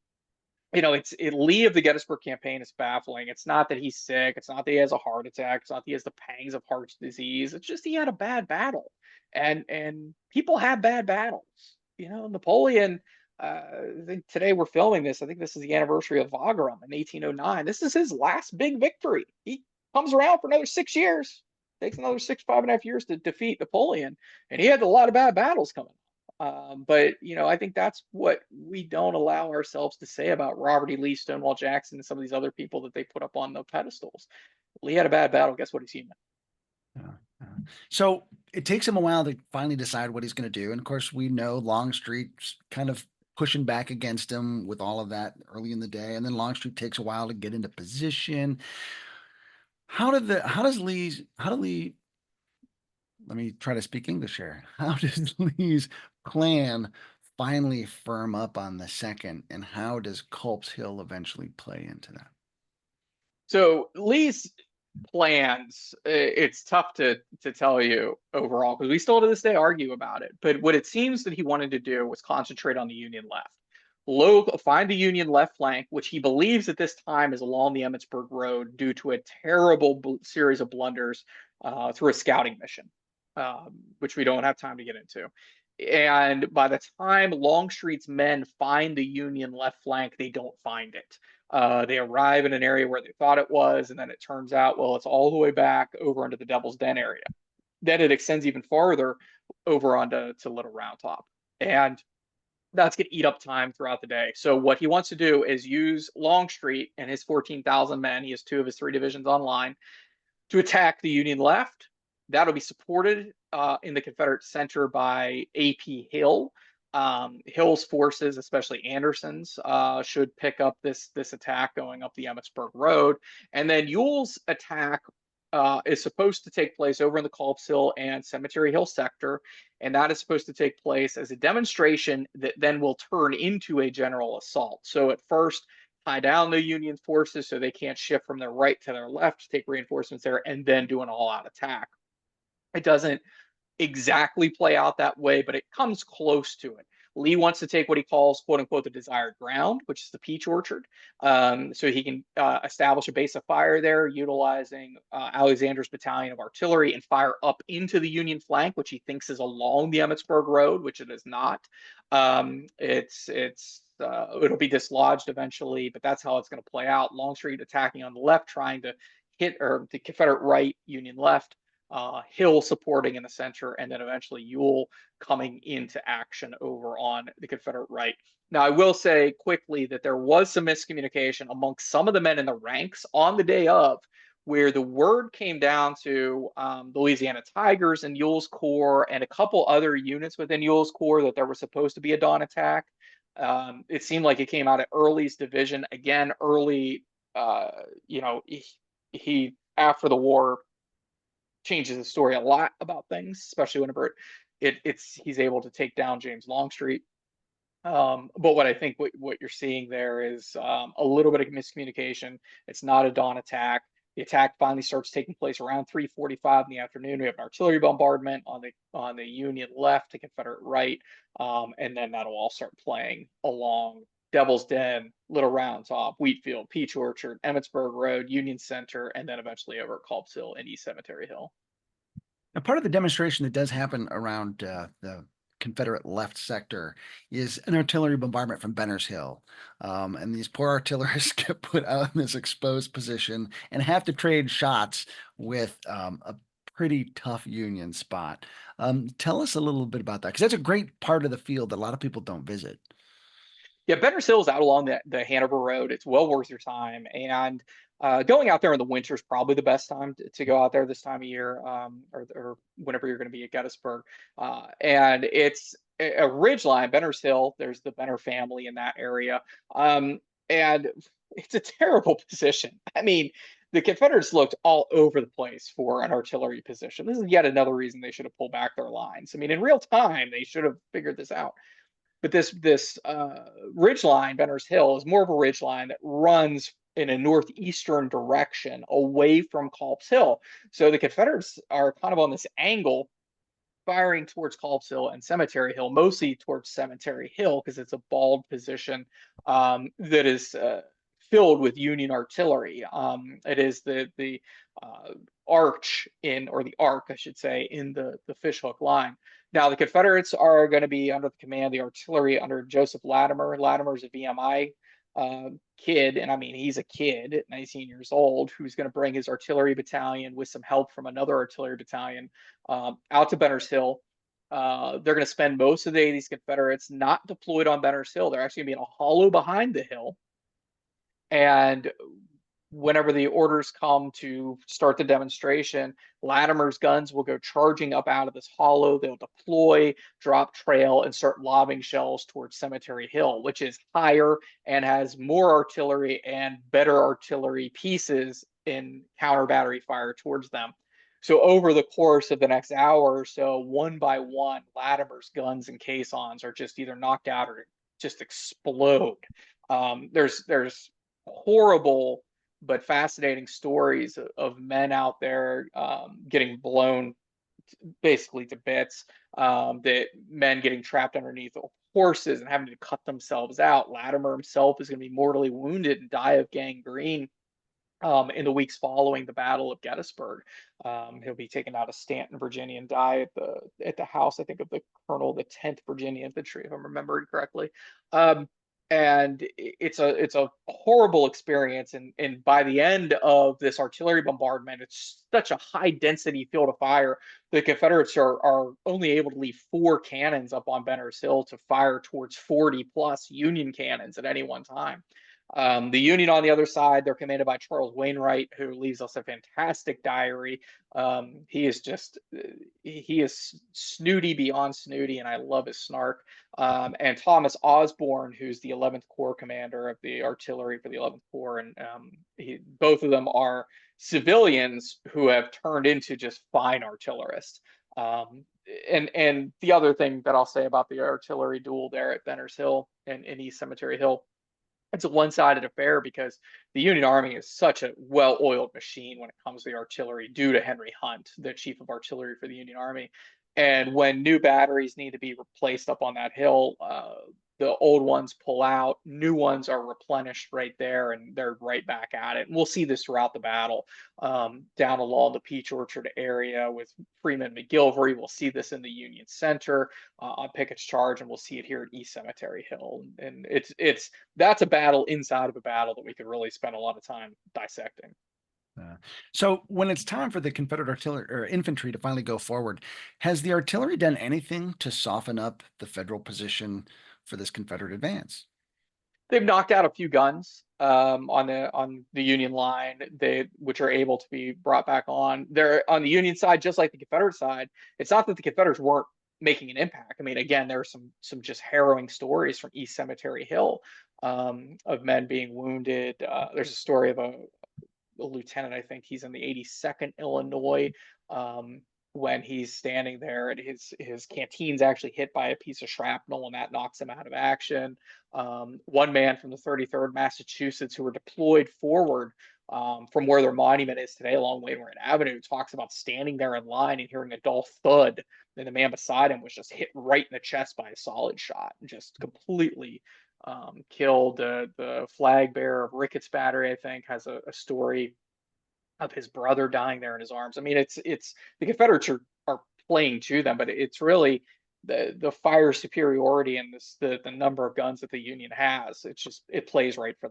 Lee of the Gettysburg campaign is baffling. It's not that he's sick. It's not that he has a heart attack. It's not that he has the pangs of heart disease. It's just he had a bad battle, and people have bad battles. Napoleon. I think today we're filming this. I think this is the anniversary of Wagram in 1809. This is his last big victory. He comes around for another 6 years. Takes another 5.5 years to defeat Napoleon, and he had a lot of bad battles coming. But I think that's what we don't allow ourselves to say about Robert E. Lee, Stonewall Jackson, and some of these other people that they put up on the pedestals. Lee had a bad battle. Guess what? He's human. Yeah. So it takes him a while to finally decide what he's going to do. And of course, we know Longstreet's kind of pushing back against him with all of that early in the day. And then Longstreet takes a while to get into position. How does Lee, let me try to speak English here. How does Lee's plan finally firm up on the second? And how does Culp's Hill eventually play into that? So Lee's plans, it's tough to tell you overall because we still to this day argue about it. But what it seems that he wanted to do was concentrate on the Union left. Find the Union left flank, which he believes at this time is along the Emmitsburg Road due to a terrible series of blunders through a scouting mission, which we don't have time to get into. And by the time Longstreet's men find the Union left flank, they don't find it. They arrive in an area where they thought it was, and then it turns out, well, it's all the way back over into the Devil's Den area. Then it extends even farther over onto Little Round Top. And that's going to eat up time throughout the day. So what he wants to do is use Longstreet and his 14,000 men. He has 2 of his 3 divisions online to attack the Union left. That'll be supported in the Confederate center by A.P. Hill. Hill's forces, especially Anderson's, should pick up this attack going up the Emmitsburg Road, and then Ewell's attack is supposed to take place over in the Culp Hill and Cemetery Hill sector, and that is supposed to take place as a demonstration that then will turn into a general assault. So at first, tie down the Union forces so they can't shift from their right to their left, take reinforcements there, and then do an all-out attack. It doesn't exactly play out that way, but it comes close to it. Lee wants to take what he calls, quote unquote, the desired ground, which is the peach orchard. So he can establish a base of fire there, utilizing Alexander's battalion of artillery and fire up into the Union flank, which he thinks is along the Emmitsburg Road, which it is not. It'll be dislodged eventually, but that's how it's going to play out. Longstreet attacking on the left, trying to hit, or the Confederate right, Union left. Hill supporting in the center, and then eventually Ewell coming into action over on the Confederate right. Now, I will say quickly that there was some miscommunication amongst some of the men in the ranks on the day of, where the word came down to the Louisiana Tigers and Ewell's Corps and a couple other units within Ewell's Corps that there was supposed to be a dawn attack. It seemed like it came out of Early's division. Again, Early, he after the war changes the story a lot about things, especially whenever he's able to take down James Longstreet. But what I think what you're seeing there is a little bit of miscommunication. It's not a dawn attack. The attack finally starts taking place around 3:45 in the afternoon. We have an artillery bombardment on the Union left, the Confederate right, and then that'll all start playing along Devil's Den, Little Round Top, Wheatfield, Peach Orchard, Emmitsburg Road, Union Center, and then eventually over at Culp Hill and East Cemetery Hill. Now, part of the demonstration that does happen around the Confederate left sector is an artillery bombardment from Benner's Hill. And these poor artillerists get put out in this exposed position and have to trade shots with a pretty tough Union spot. Tell us a little bit about that, because that's a great part of the field that a lot of people don't visit. Yeah, Benner's Hill is out along the Hanover Road. It's well worth your time. And going out there in the winter is probably the best time to go out there this time of year, or whenever you're going to be at Gettysburg. And it's a ridge line, Benner's Hill. There's the Benner family in that area. And it's a terrible position. I mean, the Confederates looked all over the place for an artillery position. This is yet another reason they should have pulled back their lines. I mean, in real time, they should have figured this out. But this ridge line, Benner's Hill, is more of a ridge line that runs in a northeastern direction away from Culp's Hill. So the Confederates are kind of on this angle, firing towards Culp's Hill and Cemetery Hill, mostly towards Cemetery Hill because it's a bald position that is filled with Union artillery. It is the arch in, or the arc, I should say, in the Fishhook line. Now, the Confederates are going to be under the command of the artillery under Joseph Latimer. Latimer's a VMI kid, and I mean, he's a kid at 19 years old who's going to bring his artillery battalion with some help from another artillery battalion out to Benner's Hill. They're going to spend most of the day, these Confederates, not deployed on Benner's Hill. They're actually going to be in a hollow behind the hill. And whenever the orders come to start the demonstration, Latimer's guns will go charging up out of this hollow. They'll deploy, drop trail, and start lobbing shells towards Cemetery Hill, which is higher and has more artillery and better artillery pieces in counter battery fire towards them. So over the course of the next hour or so, one by one, Latimer's guns and caissons are just either knocked out or just explode. There's horrible but fascinating stories of men out there getting blown basically to bits, that men getting trapped underneath horses and having to cut themselves out. Latimer himself is going to be mortally wounded and die of gangrene in the weeks following the Battle of Gettysburg. He'll be taken out of Stanton, Virginia, and die at the house, I think, of the colonel of the 10th Virginia Infantry, if I'm remembering correctly. And it's a horrible experience. And by the end of this artillery bombardment, it's such a high density field of fire. The Confederates are only able to leave 4 cannons up on Benner's Hill to fire towards 40 plus Union cannons at any one time. The Union on the other side, they're commanded by Charles Wainwright, who leaves us a fantastic diary. He is just, he is snooty beyond snooty, and I love his snark. And Thomas Osborne, who's the 11th Corps commander of the artillery for the 11th Corps. And both of them are civilians who have turned into just fine artillerists. Um, and the other thing that I'll say about the artillery duel there at Benner's Hill and East Cemetery Hill, it's a one-sided affair because the Union Army is such a well-oiled machine when it comes to the artillery, due to Henry Hunt, the chief of artillery for the Union Army. And when new batteries need to be replaced up on that hill, the old ones pull out, new ones are replenished right there, and they're right back at it. And we'll see this throughout the battle, down along the Peach Orchard area with Freeman McGilvery. We'll see this in the Union Center on Pickett's Charge, and we'll see it here at East Cemetery Hill. And it's that's a battle inside of a battle that we could really spend a lot of time dissecting. So when it's time for the Confederate artillery or infantry to finally go forward, has the artillery done anything to soften up the Federal position for this Confederate advance? They've knocked out a few guns on the Union line, which are able to be brought back on. They're on the Union side, just like the Confederate side. It's not that the Confederates weren't making an impact. I mean, again, there are some just harrowing stories from East Cemetery Hill, of men being wounded. There's a story of a lieutenant, I think he's in the 82nd Illinois, when he's standing there and his canteen's actually hit by a piece of shrapnel, and that knocks him out of action. One man from the 33rd Massachusetts, who were deployed forward from where their monument is today along Wainwright Avenue, talks about standing there in line and hearing a dull thud, and the man beside him was just hit right in the chest by a solid shot, just completely killed. The flag bearer of Ricketts Battery, I think, has a story of his brother dying there in his arms. I mean, it's the Confederates are playing to them, but it's really the fire superiority and the number of guns that the Union has. It plays right for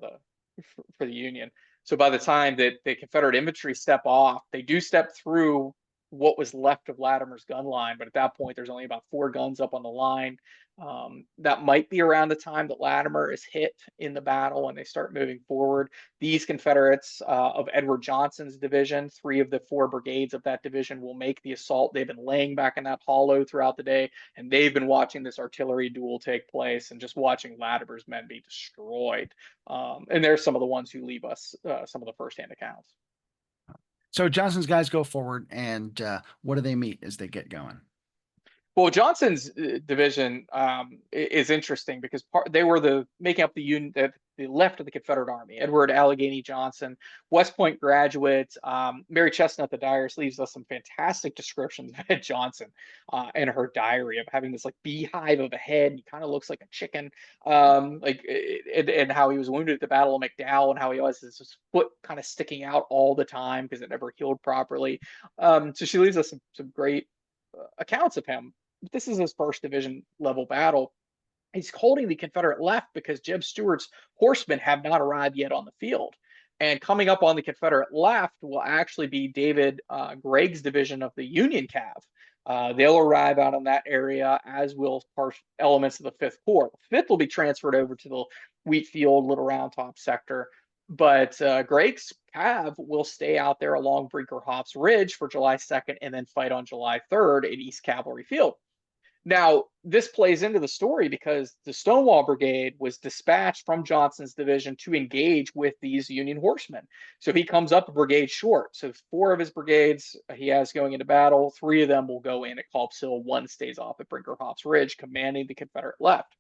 the Union. So by the time that the Confederate infantry step off, they do step through what was left of Latimer's gun line, but at that point, there's only about 4 guns up on the line. That might be around the time that Latimer is hit in the battle and they start moving forward. These Confederates of Edward Johnson's division, 3 of the 4 brigades of that division, will make the assault. They've been laying back in that hollow throughout the day, and they've been watching this artillery duel take place and just watching Latimer's men be destroyed. And there's some of the ones who leave us some of the firsthand accounts. So Johnson's guys go forward, and what do they meet as they get going? Well, Johnson's division is interesting because they were making up the Union, the left of the Confederate Army. Edward Allegheny Johnson, West Point graduate. Mary Chestnut, the diarist, leaves us some fantastic descriptions of Ed Johnson in her diary, of having this like beehive of a head. He kind of looks like a chicken, and how he was wounded at the Battle of McDowell, and how he has his foot kind of sticking out all the time because it never healed properly. So she leaves us some great accounts of him. This is his first division level battle. He's holding the Confederate left because Jeb Stuart's horsemen have not arrived yet on the field. And coming up on the Confederate left will actually be David Gregg's division of the Union Cav. They'll arrive out in that area, as will elements of the 5th Corps. The 5th will be transferred over to the Wheatfield, Little Round Top sector. But Gregg's Cav will stay out there along Brinkerhoff's Ridge for July 2nd and then fight on July 3rd at East Cavalry Field. Now, this plays into the story because the Stonewall Brigade was dispatched from Johnson's division to engage with these Union horsemen. So he comes up a brigade short. So 4 of his brigades he has going into battle. 3 of them will go in at Culp's Hill. 1 stays off at Brinkerhoff's Ridge, commanding the Confederate left.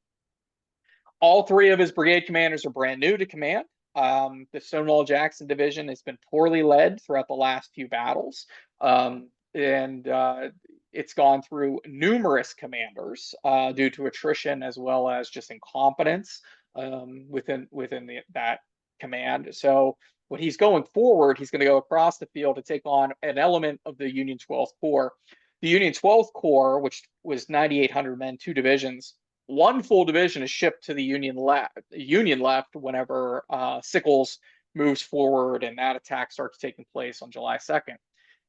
All 3 of his brigade commanders are brand new to command. The Stonewall Jackson division has been poorly led throughout the last few battles. And it's gone through numerous commanders due to attrition as well as just incompetence within that command. So when he's going forward, he's going to go across the field to take on an element of the Union 12th Corps. The Union 12th Corps, which was 9,800 men, 2 divisions, 1 full division is shipped to the Union left whenever Sickles moves forward and that attack starts taking place on July 2nd.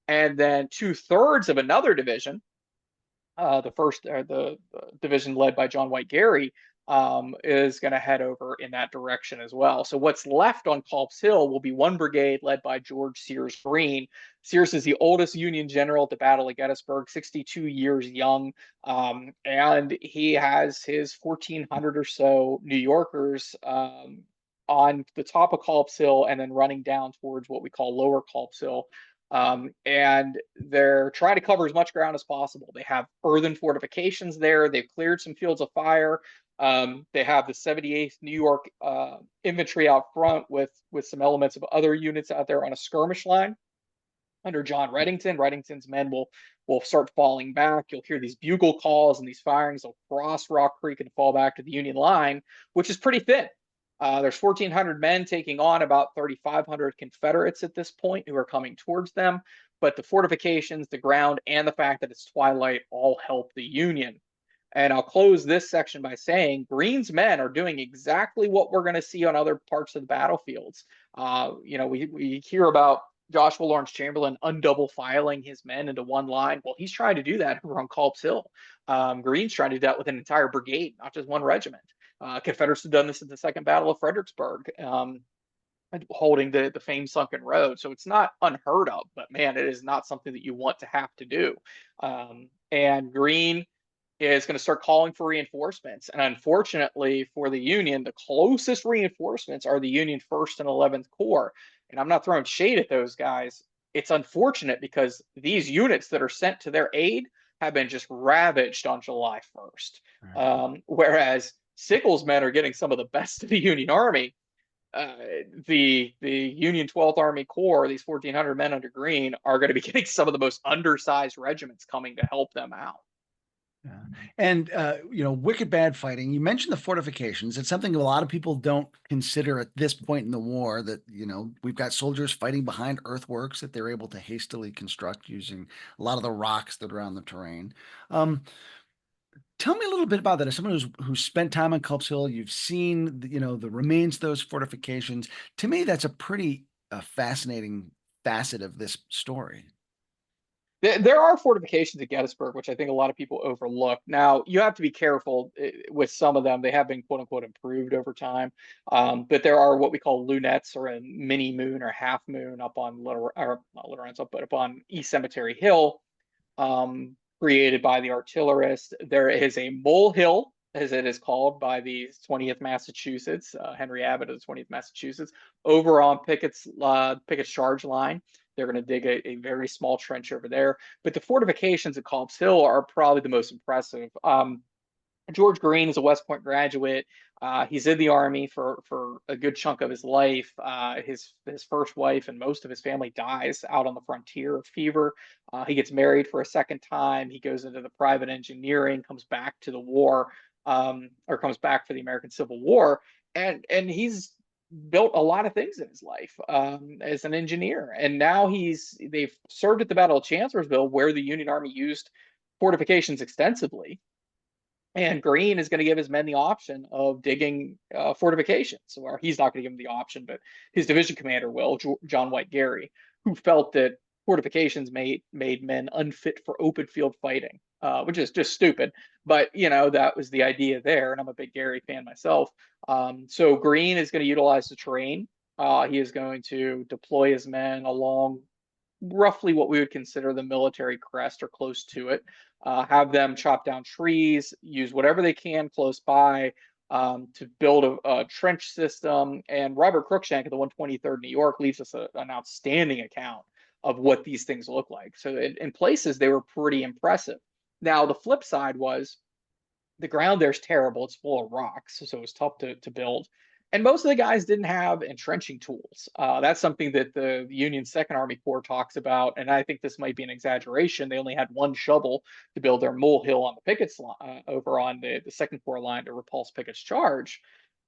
And then 2/3 of another division, the division led by John White Gary, is going to head over in that direction as well. So what's left on Culp's Hill will be one brigade led by George Sears Greene. Sears is the oldest Union general at the Battle of Gettysburg, 62 years young, and he has his 1,400 or so New Yorkers on the top of Culp's Hill and then running down towards what we call Lower Culp's Hill. And they're trying to cover as much ground as possible. They have earthen fortifications there. They've cleared some fields of fire. They have the 78th New York infantry out front with some elements of other units out there on a skirmish line under John Redington. Redington's men will start falling back. You'll hear these bugle calls and these firings. They'll cross Rock Creek and fall back to the Union line, which is pretty thin. There's 1,400 men taking on about 3,500 Confederates at this point who are coming towards them. But the fortifications, the ground, and the fact that it's twilight all help the Union. And I'll close this section by saying Greene's men are doing exactly what we're going to see on other parts of the battlefields. We hear about Joshua Lawrence Chamberlain undouble filing his men into one line. Well, he's trying to do that over on Culp's Hill. Greene's trying to do that with an entire brigade, not just one regiment. Confederates have done this at the Second Battle of Fredericksburg, holding the famed Sunken Road. So it's not unheard of, but man, it is not something that you want to have to do. And Greene is going to start calling for reinforcements. And unfortunately for the Union, the closest reinforcements are the Union 1st and 11th Corps. And I'm not throwing shade at those guys. It's unfortunate because these units that are sent to their aid have been just ravaged on July 1st. Whereas Sickles' men are getting some of the best of the Union Army. The Union 12th Army Corps, these 1,400 men under Greene, are going to be getting some of the most undersized regiments coming to help them out. Yeah. And, wicked bad fighting. You mentioned the fortifications. It's something a lot of people don't consider at this point in the war that, we've got soldiers fighting behind earthworks that they're able to hastily construct using a lot of the rocks that are on the terrain. Tell me a little bit about that. As someone who's spent time on Culp's Hill, you've seen, the remains of those fortifications. To me, that's a pretty fascinating facet of this story. There are fortifications at Gettysburg, which I think a lot of people overlook. Now, you have to be careful with some of them. They have been quote unquote improved over time. But there are what we call lunettes, or a mini moon or half moon up on not Lawrence, but up on East Cemetery Hill, created by the artillerists. There is a mole hill, as it is called by the 20th Massachusetts, Henry Abbott of the 20th Massachusetts, over on Pickett's charge line. They're going to dig a very small trench over there. But the fortifications at Culp's Hill are probably the most impressive. George Greene is a West Point graduate. He's in the Army for a good chunk of his life. His first wife and most of his family dies out on the frontier of fever. He gets married for a second time. He goes into the private engineering, comes back to the war, or comes back for the American Civil War. And he's built a lot of things in his life as an engineer. And now they've served at the Battle of Chancellorsville, where the Union Army used fortifications extensively. And Greene is going to give his men the option of digging fortifications. Or he's not going to give them the option, but his division commander will, John White Gary, who felt that fortifications made men unfit for open field fighting, which is just stupid. But, that was the idea there. And I'm a big Gary fan myself. So Greene is going to utilize the terrain. He is going to deploy his men along roughly what we would consider the military crest or close to it, have them chop down trees, use whatever they can close by to build a trench system. And Robert Cruikshank of the 123rd New York leaves us an outstanding account of what these things look like. So in places, they were pretty impressive. Now, the flip side was the ground there's terrible. It's full of rocks, so it's tough to build. And most of the guys didn't have entrenching tools. That's something that the Union Second Army Corps talks about, and I think this might be an exaggeration. They only had one shovel to build their mole hill on the Pickett's over on the Second Corps line to repulse Pickett's charge.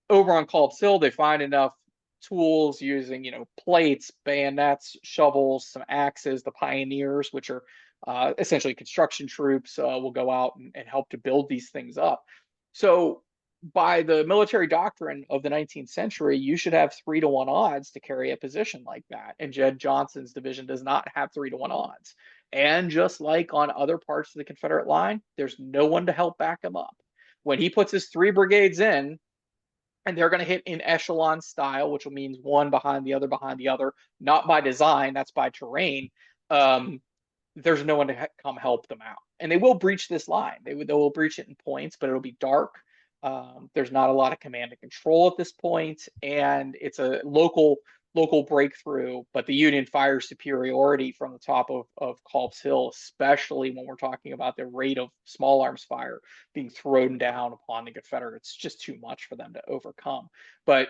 Over on Culp's Hill, they find enough tools using, plates, bayonets, shovels, some axes. The pioneers, which are essentially construction troops, will go out and help to build these things up. So by the military doctrine of the 19th century, you should have 3-to-1 odds to carry a position like that. And Jed Johnson's division does not have 3-to-1 odds. And just like on other parts of the Confederate line, there's no one to help back them up. when he puts his 3 brigades in, and they're going to hit in echelon style, which means one behind the other, not by design, that's by terrain. Um, there's no one to come help them out, and they will breach this line. They will breach it in points, but it'll be dark. There's not a lot of command and control at this point, and it's a local breakthrough. But the Union fires superiority from the top of Culp's Hill, especially when we're talking about the rate of small arms fire being thrown down upon the Confederates. It's just too much for them to overcome. But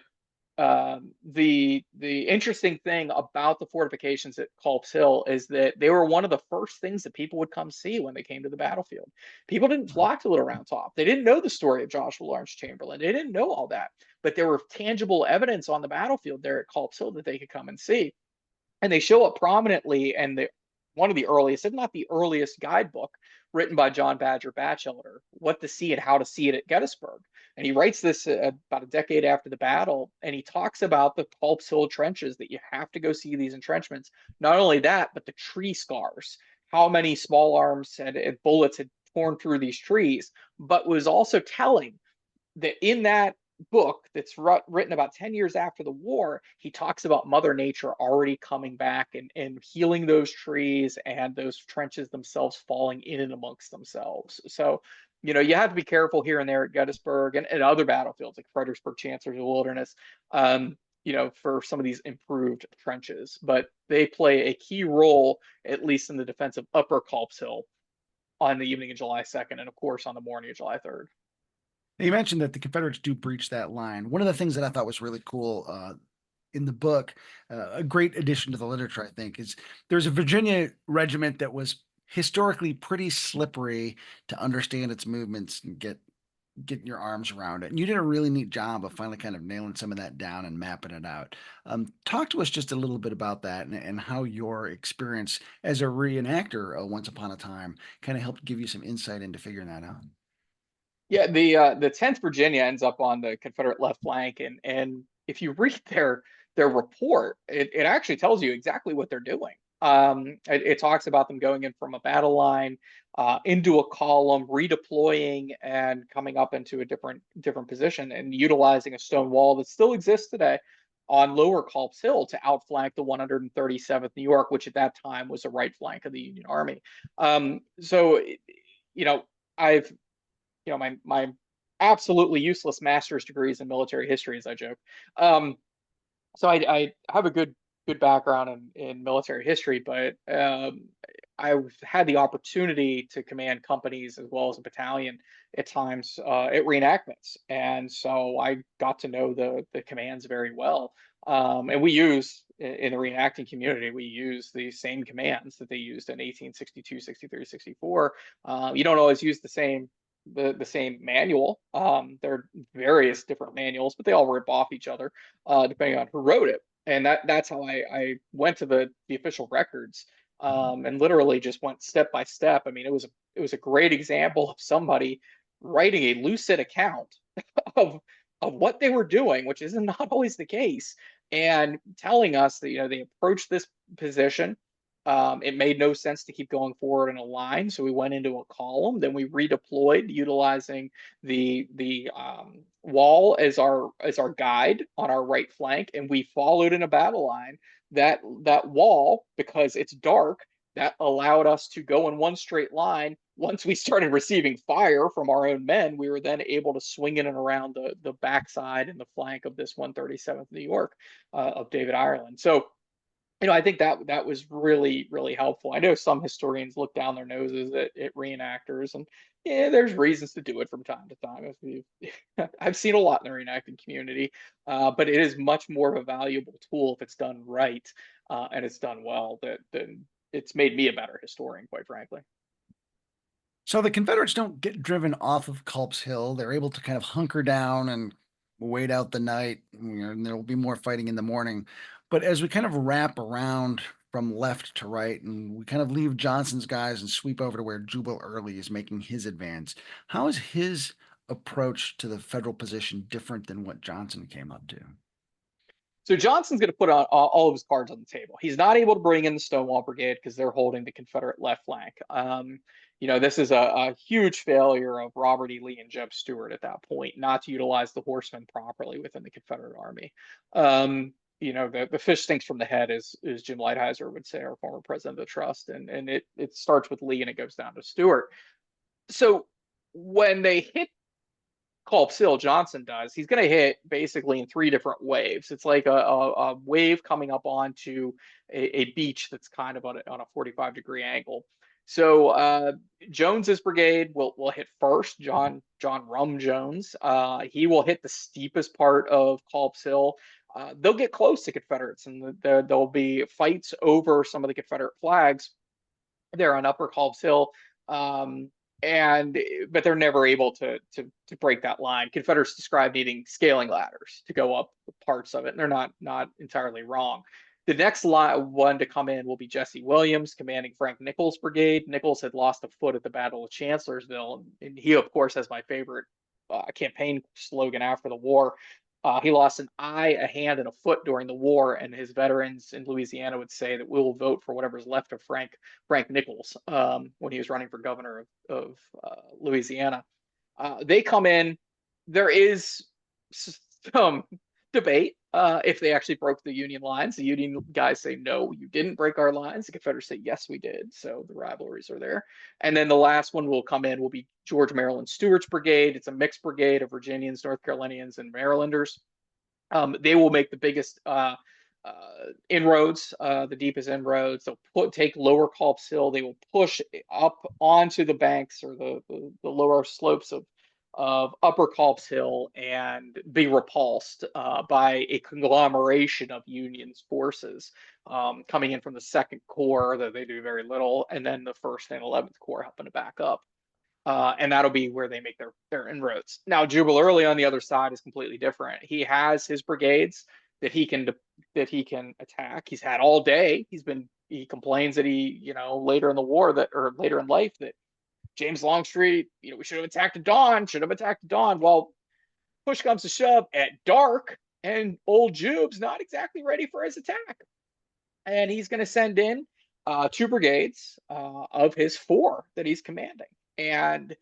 the interesting thing about the fortifications at Culp's Hill is that they were one of the first things that people would come see when they came to the battlefield. People didn't flock to Little Round Top. They didn't know the story of Joshua Lawrence Chamberlain. They didn't know all that, but there were tangible evidence on the battlefield there at Culp's Hill that they could come and see, and they show up prominently. And one of the earliest, if not the earliest, guidebook written by John Badger Batchelder, What to See and How to See It at Gettysburg. And he writes this about a decade after the battle, and he talks about the Culp's Hill trenches, that you have to go see these entrenchments. Not only that, but the tree scars, how many small arms and bullets had torn through these trees, but was also telling that in that book that's written about 10 years after the war, he talks about Mother Nature already coming back and healing those trees and those trenches themselves falling in and amongst themselves. So, you have to be careful here and there at Gettysburg and other battlefields like Fredericksburg, Chancellorsville Wilderness, for some of these improved trenches. But they play a key role, at least in the defense of Upper Culp's Hill on the evening of July 2nd, and of course on the morning of July 3rd. You mentioned that the Confederates do breach that line. One of the things that I thought was really cool in the book, a great addition to the literature, I think, is there's a Virginia regiment that was historically pretty slippery to understand its movements and getting your arms around it. And you did a really neat job of finally kind of nailing some of that down and mapping it out. Talk to us just a little bit about that and how your experience as a reenactor once upon a time kind of helped give you some insight into figuring that out. Yeah, the 10th Virginia ends up on the Confederate left flank, and if you read their report, it actually tells you exactly what they're doing. It talks about them going in from a battle line into a column, redeploying, and coming up into a different position, and utilizing a stone wall that still exists today on Lower Culp's Hill to outflank the 137th New York, which at that time was the right flank of the Union Army. So, you know, I've my absolutely useless master's degrees in military history, as I joke. Um, so I have a good background in military history, but I've had the opportunity to command companies as well as a battalion at times at reenactments, and so I got to know the commands very well. And we use in the reenacting community, we use the same commands that they used in 1862, 63, 64. You don't always use the same manual. There are various different manuals, but they all rip off each other depending on who wrote it. And that's how I went to the official records and literally just went step by step. I mean, it was a great example of somebody writing a lucid account of what they were doing, which is not always the case, and telling us that they approached this position. It made no sense to keep going forward in a line, so we went into a column. Then we redeployed, utilizing the wall as our guide on our right flank, and we followed in a battle line. That wall, because it's dark, that allowed us to go in one straight line. Once we started receiving fire from our own men, we were then able to swing in and around the backside and the flank of this 137th New York of David Ireland. So I think that was really, really helpful. I know some historians look down their noses at reenactors, and yeah, there's reasons to do it from time to time. I've seen a lot in the reenacting community, but it is much more of a valuable tool if it's done right and it's done well. That it's made me a better historian, quite frankly. So the Confederates don't get driven off of Culp's Hill. They're able to kind of hunker down and wait out the night, and there will be more fighting in the morning. But as we kind of wrap around from left to right, and we kind of leave Johnson's guys and sweep over to where Jubal Early is making his advance, how is his approach to the federal position different than what Johnson came up to? So Johnson's going to put on all of his cards on the table. He's not able to bring in the Stonewall Brigade because they're holding the Confederate left flank. This is a huge failure of Robert E. Lee and Jeb Stuart at that point, not to utilize the horsemen properly within the Confederate Army. The fish stinks from the head, as Jim Lighthizer would say, our former president of the trust, and it starts with Lee and it goes down to Stuart. So when they hit Culp Hill, Johnson does, he's going to hit basically in three different waves. It's like a wave coming up onto a beach that's kind of on a 45-degree angle. So Jones's brigade will hit first. John Rum Jones. He will hit the steepest part of Culp Hill. They'll get close to Confederates, and there'll be fights over some of the Confederate flags there on Upper Culp Hill. But they're never able to break that line. Confederates describe needing scaling ladders to go up parts of it, and they're not entirely wrong. The next one to come in will be Jesse Williams, commanding Frank Nichols' brigade. Nichols had lost a foot at the Battle of Chancellorsville, and he, of course, has my favorite campaign slogan after the war. He lost an eye, a hand, and a foot during the war, and his veterans in Louisiana would say that we will vote for whatever's left of Frank Nichols when he was running for governor of Louisiana. They come in. There is some debate if they actually broke the Union lines. The Union guys say, no, you didn't break our lines. The Confederates say, yes, we did. So the rivalries are there. And then the last one will come in will be George Maryland Stewart's brigade. It's a mixed brigade of Virginians, North Carolinians, and Marylanders. They will make the biggest inroads, the deepest inroads. They'll take lower Culp Hill. They will push up onto the banks or the lower slopes of Upper Culp Hill and be repulsed by a conglomeration of Union's forces coming in from the Second Corps, that they do very little, and then the First and 11th Corps helping to back up. And that'll be where they make their inroads. Now, Jubal Early on the other side is completely different. He has his brigades that he can attack. He's had all day. He complains that later in the war or later in life that James Longstreet, we should have attacked at dawn. Well, push comes to shove at dark, and old Jube's not exactly ready for his attack. And he's going to send in 2 brigades of his 4 that he's commanding. And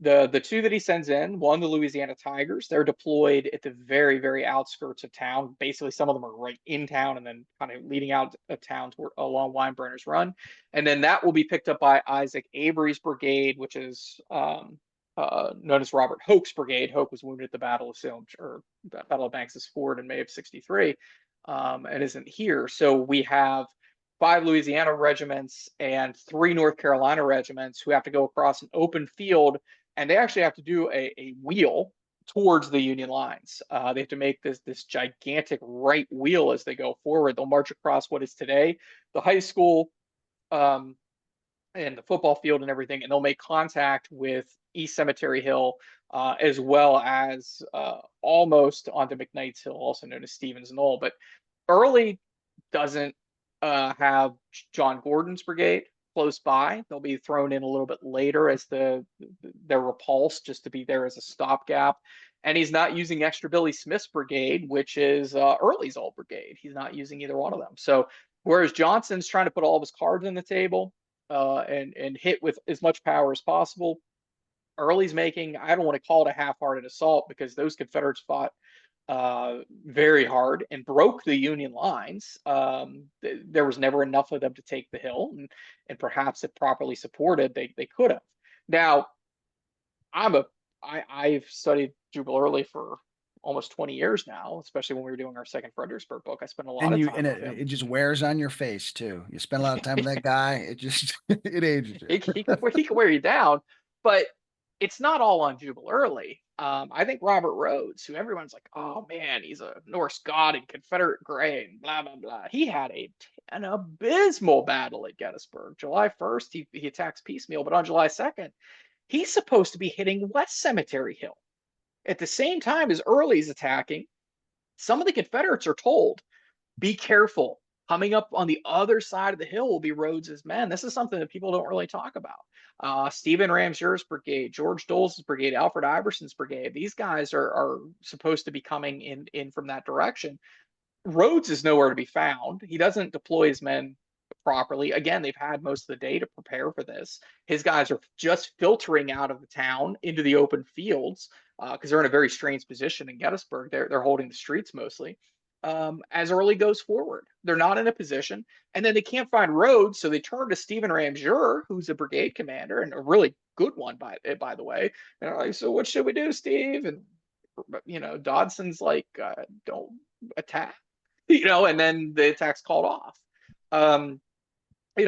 the 2 that he sends in, one, the Louisiana Tigers, they're deployed at the very, very outskirts of town. Basically, some of them are right in town and then kind of leading out of town along Wineburner's Run. And then that will be picked up by Isaac Avery's brigade, which is known as Robert Hoke's brigade. Hoke was wounded at the Battle of Salem, or Battle of Banks's Ford in May of '63, and isn't here. So we have 5 Louisiana regiments and 3 North Carolina regiments who have to go across an open field, and they actually have to do a wheel towards the Union lines. They have to make this gigantic right wheel as they go forward. They'll march across what is today the high school and the football field and everything, and they'll make contact with East Cemetery Hill, as well as almost onto McKnight's Hill, also known as Stevens Knoll. But Early doesn't have John Gordon's brigade close by. They'll be thrown in a little bit later as they're repulsed, just to be there as a stopgap. And he's not using Extra Billy Smith's brigade, which is Early's old brigade. He's not using either one of them. So whereas Johnson's trying to put all of his cards on the table and hit with as much power as possible, Early's making, I don't want to call it a half-hearted assault, because those Confederates fought very hard and broke the Union lines. There was never enough of them to take the hill, and perhaps if properly supported, they could have. Now, I've studied Jubal Early for almost 20 years now, especially when we were doing our second Fredericksburg book. I spent a lot of time with him. It just wears on your face too. You spend a lot of time with that guy. It just it ages you. He can wear you down, but it's not all on Jubal Early. I think Robert Rhodes, who everyone's like, oh man, he's a Norse god in Confederate gray and blah blah blah. He had an abysmal battle at Gettysburg. July 1st, he attacks piecemeal, but on July 2nd, he's supposed to be hitting West Cemetery Hill at the same time as Early's attacking. Some of the Confederates are told, be careful. Coming up on the other side of the hill will be Rhodes's men. This is something that people don't really talk about. Stephen Ramseur's brigade, George Dole's brigade, Alfred Iverson's brigade. These guys are supposed to be coming in from that direction. Rhodes is nowhere to be found. He doesn't deploy his men properly. Again, they've had most of the day to prepare for this. His guys are just filtering out of the town into the open fields because they're in a very strange position in Gettysburg. They're holding the streets mostly. As Early goes forward, they're not in a position, and then they can't find Rhodes, so they turn to Stephen Ramseur, who's a brigade commander and a really good one by the way. And they're like, so what should we do, Steve? And Dodson's like, don't attack, and then the attack's called off. Um,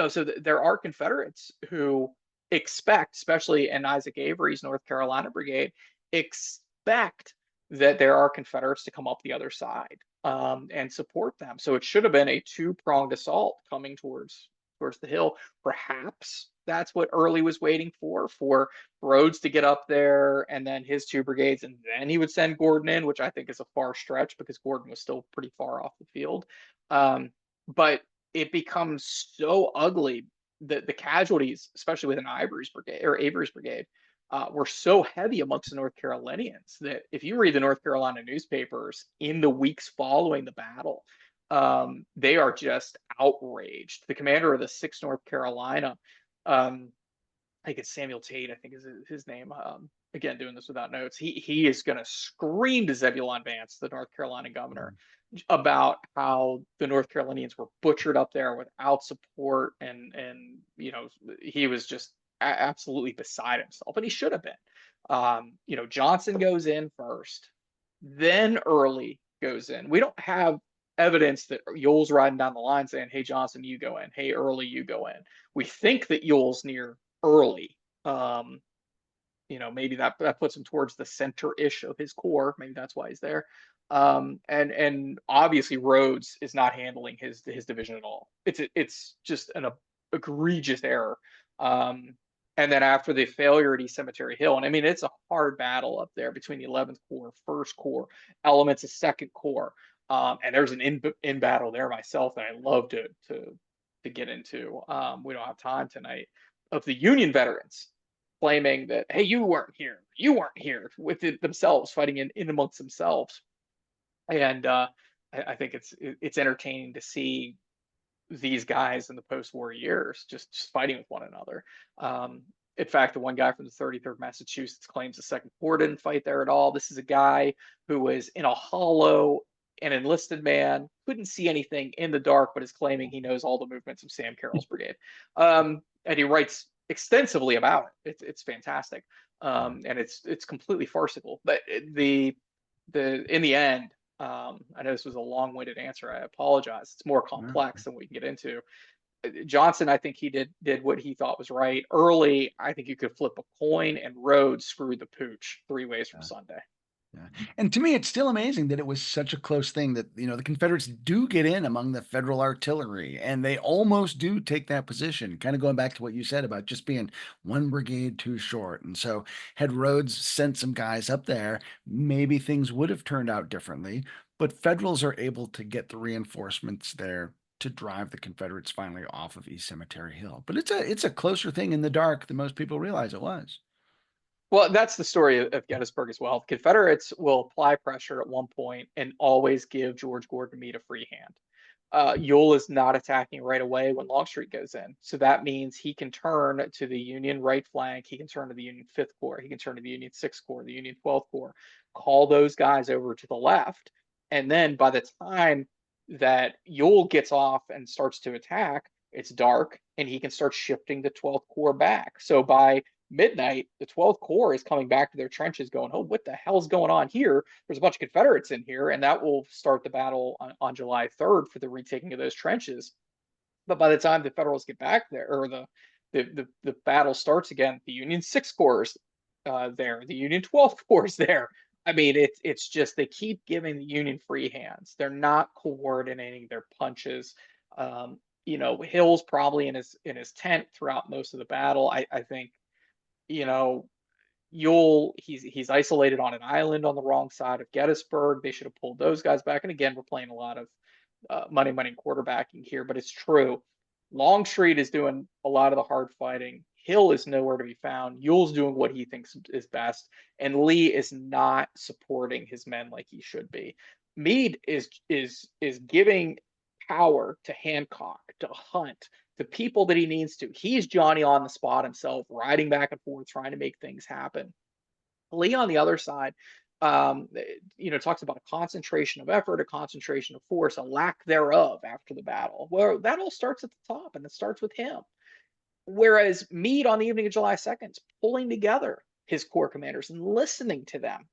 so there are Confederates who expect, especially in Isaac Avery's North Carolina brigade, expect that there are Confederates to come up the other side and support them. So it should have been a two-pronged assault coming towards the hill. Perhaps that's what Early was waiting for Rhodes to get up there and then his two brigades, and then he would send Gordon in, which I think is a far stretch because Gordon was still pretty far off the field. But it becomes so ugly that the casualties, especially within Avery's brigade, were so heavy amongst the North Carolinians that if you read the North Carolina newspapers in the weeks following the battle, they are just outraged. The commander of the 6th North Carolina, I think it's Samuel Tate, I think is his name. Again, doing this without notes. He is going to scream to Zebulon Vance, the North Carolina governor, about how the North Carolinians were butchered up there without support, and he was just absolutely beside himself, and he should have been. Johnson goes in first, then Early goes in. We don't have evidence that Ewell's riding down the line saying, "Hey Johnson, you go in. Hey Early, you go in." We think that Ewell's near Early. Maybe that puts him towards the center-ish of his corps. Maybe that's why he's there. And obviously Rhodes is not handling his division at all. It's just an egregious error. And then after the failure at East Cemetery Hill, and I mean it's a hard battle up there between the 11th Corps, 1st Corps, elements of 2nd Corps, and there's an in battle there myself that I love to get into. We don't have time tonight, of the Union veterans claiming that, hey, you weren't here, with themselves fighting in amongst themselves. And I think it's entertaining to see these guys in the post-war years just fighting with one another. In fact, the one guy from the 33rd Massachusetts claims the 2nd Corps didn't fight there at all. This is a guy who was in a hollow, an enlisted man, couldn't see anything in the dark, but is claiming he knows all the movements of Sam Carroll's brigade. And he writes extensively about it. It's fantastic, and it's completely farcical. But in the end, I know this was a long-winded answer. I apologize. It's more complex than we can get into. Johnson, I think he did what he thought was right. Early, I think you could flip a coin, and Rhodes screwed the pooch 3 ways from Sunday. Yeah. And to me, it's still amazing that it was such a close thing that, the Confederates do get in among the Federal artillery, and they almost do take that position, kind of going back to what you said about just being one brigade too short. And so had Rhodes sent some guys up there, maybe things would have turned out differently, but Federals are able to get the reinforcements there to drive the Confederates finally off of East Cemetery Hill. But it's a closer thing in the dark than most people realize it was. Well, that's the story of Gettysburg as well. The Confederates will apply pressure at one point and always give George Gordon Meade a free hand. Ewell is not attacking right away when Longstreet goes in. So that means he can turn to the Union right flank. He can turn to the Union 5th Corps. He can turn to the Union 6th Corps, the Union 12th Corps, call those guys over to the left. And then by the time that Ewell gets off and starts to attack, it's dark and he can start shifting the 12th Corps back. So by midnight, the 12th Corps is coming back to their trenches going, oh, what the hell's going on here? There's a bunch of Confederates in here, and that will start the battle on July 3rd for the retaking of those trenches. But by the time the Federals get back there, or the battle starts again, the Union 6th Corps is there, the Union 12th Corps is there. I mean, it's just they keep giving the Union free hands. They're not coordinating their punches. Hill's probably in his tent throughout most of the battle. I think Ewell, he's isolated on an island on the wrong side of Gettysburg. They should have pulled those guys back. And again, we're playing a lot of money quarterbacking here, but it's true. Longstreet is doing a lot of the hard fighting. Hill is nowhere to be found. Ewell's doing what he thinks is best, and Lee is not supporting his men like he should be. Meade is giving power to Hancock, to Hunt, to people that he needs to. He's Johnny on the spot himself, riding back and forth, trying to make things happen. Lee on the other side, talks about a concentration of effort, a concentration of force, a lack thereof after the battle. Well, that all starts at the top, and it starts with him. Whereas Meade on the evening of July 2nd is pulling together his corps commanders and listening to them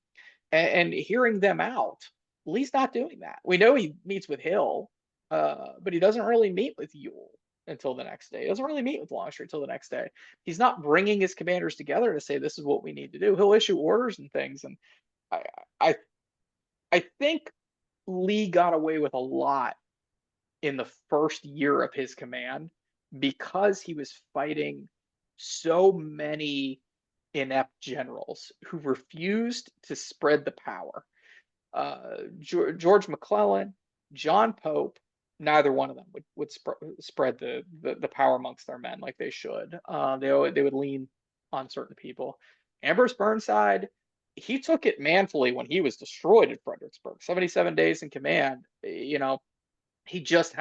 and hearing them out. Lee's not doing that. We know he meets with Hill, but he doesn't really meet with Ewell until the next day. He doesn't really meet with Longstreet until the next day. He's not bringing his commanders together to say this is what we need to do. He'll issue orders and things, and I I I think Lee got away with a lot in the first year of his command because he was fighting so many inept generals who refused to spread the power. George McClellan, John Pope, neither one of them would spread the power amongst their men like they should. They would lean on certain people. Ambrose Burnside, he took it manfully when he was destroyed at Fredericksburg. 77 days in command. He just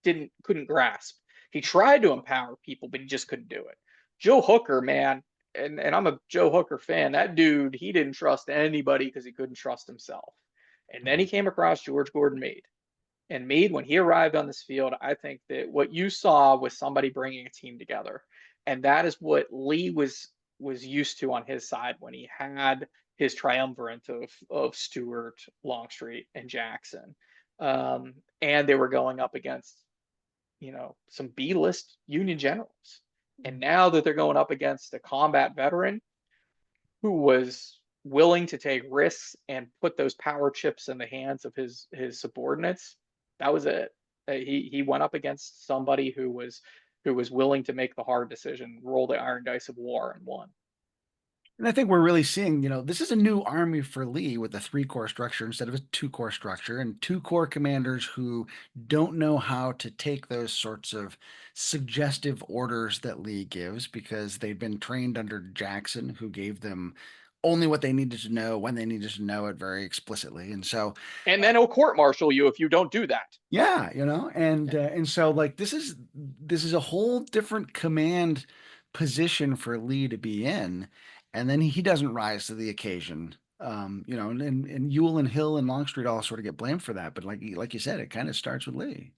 couldn't grasp. He tried to empower people, but he just couldn't do it. Joe Hooker, man, and I'm a Joe Hooker fan. That dude, he didn't trust anybody because he couldn't trust himself. And then he came across George Gordon Meade. And Meade, when he arrived on this field, I think that what you saw was somebody bringing a team together, and that is what Lee was used to on his side when he had his triumvirate of Stuart, Longstreet, and Jackson. And they were going up against, some B-list Union generals. And now that they're going up against a combat veteran who was willing to take risks and put those power chips in the hands of his subordinates, that was it. He went up against somebody who was willing to make the hard decision, roll the iron dice of war, and won. And I think we're really seeing, this is a new army for Lee with a three-corps structure instead of a two-corps structure, and two corps commanders who don't know how to take those sorts of suggestive orders that Lee gives because they've been trained under Jackson, who gave them only what they needed to know when they needed to know it very explicitly. And so, And then he'll court martial you if you don't do that. yeah, and so like this is a whole different command position for Lee to be in, and then he doesn't rise to the occasion. And Ewell and Hill and Longstreet all sort of get blamed for that, but like you said, it kind of starts with Lee.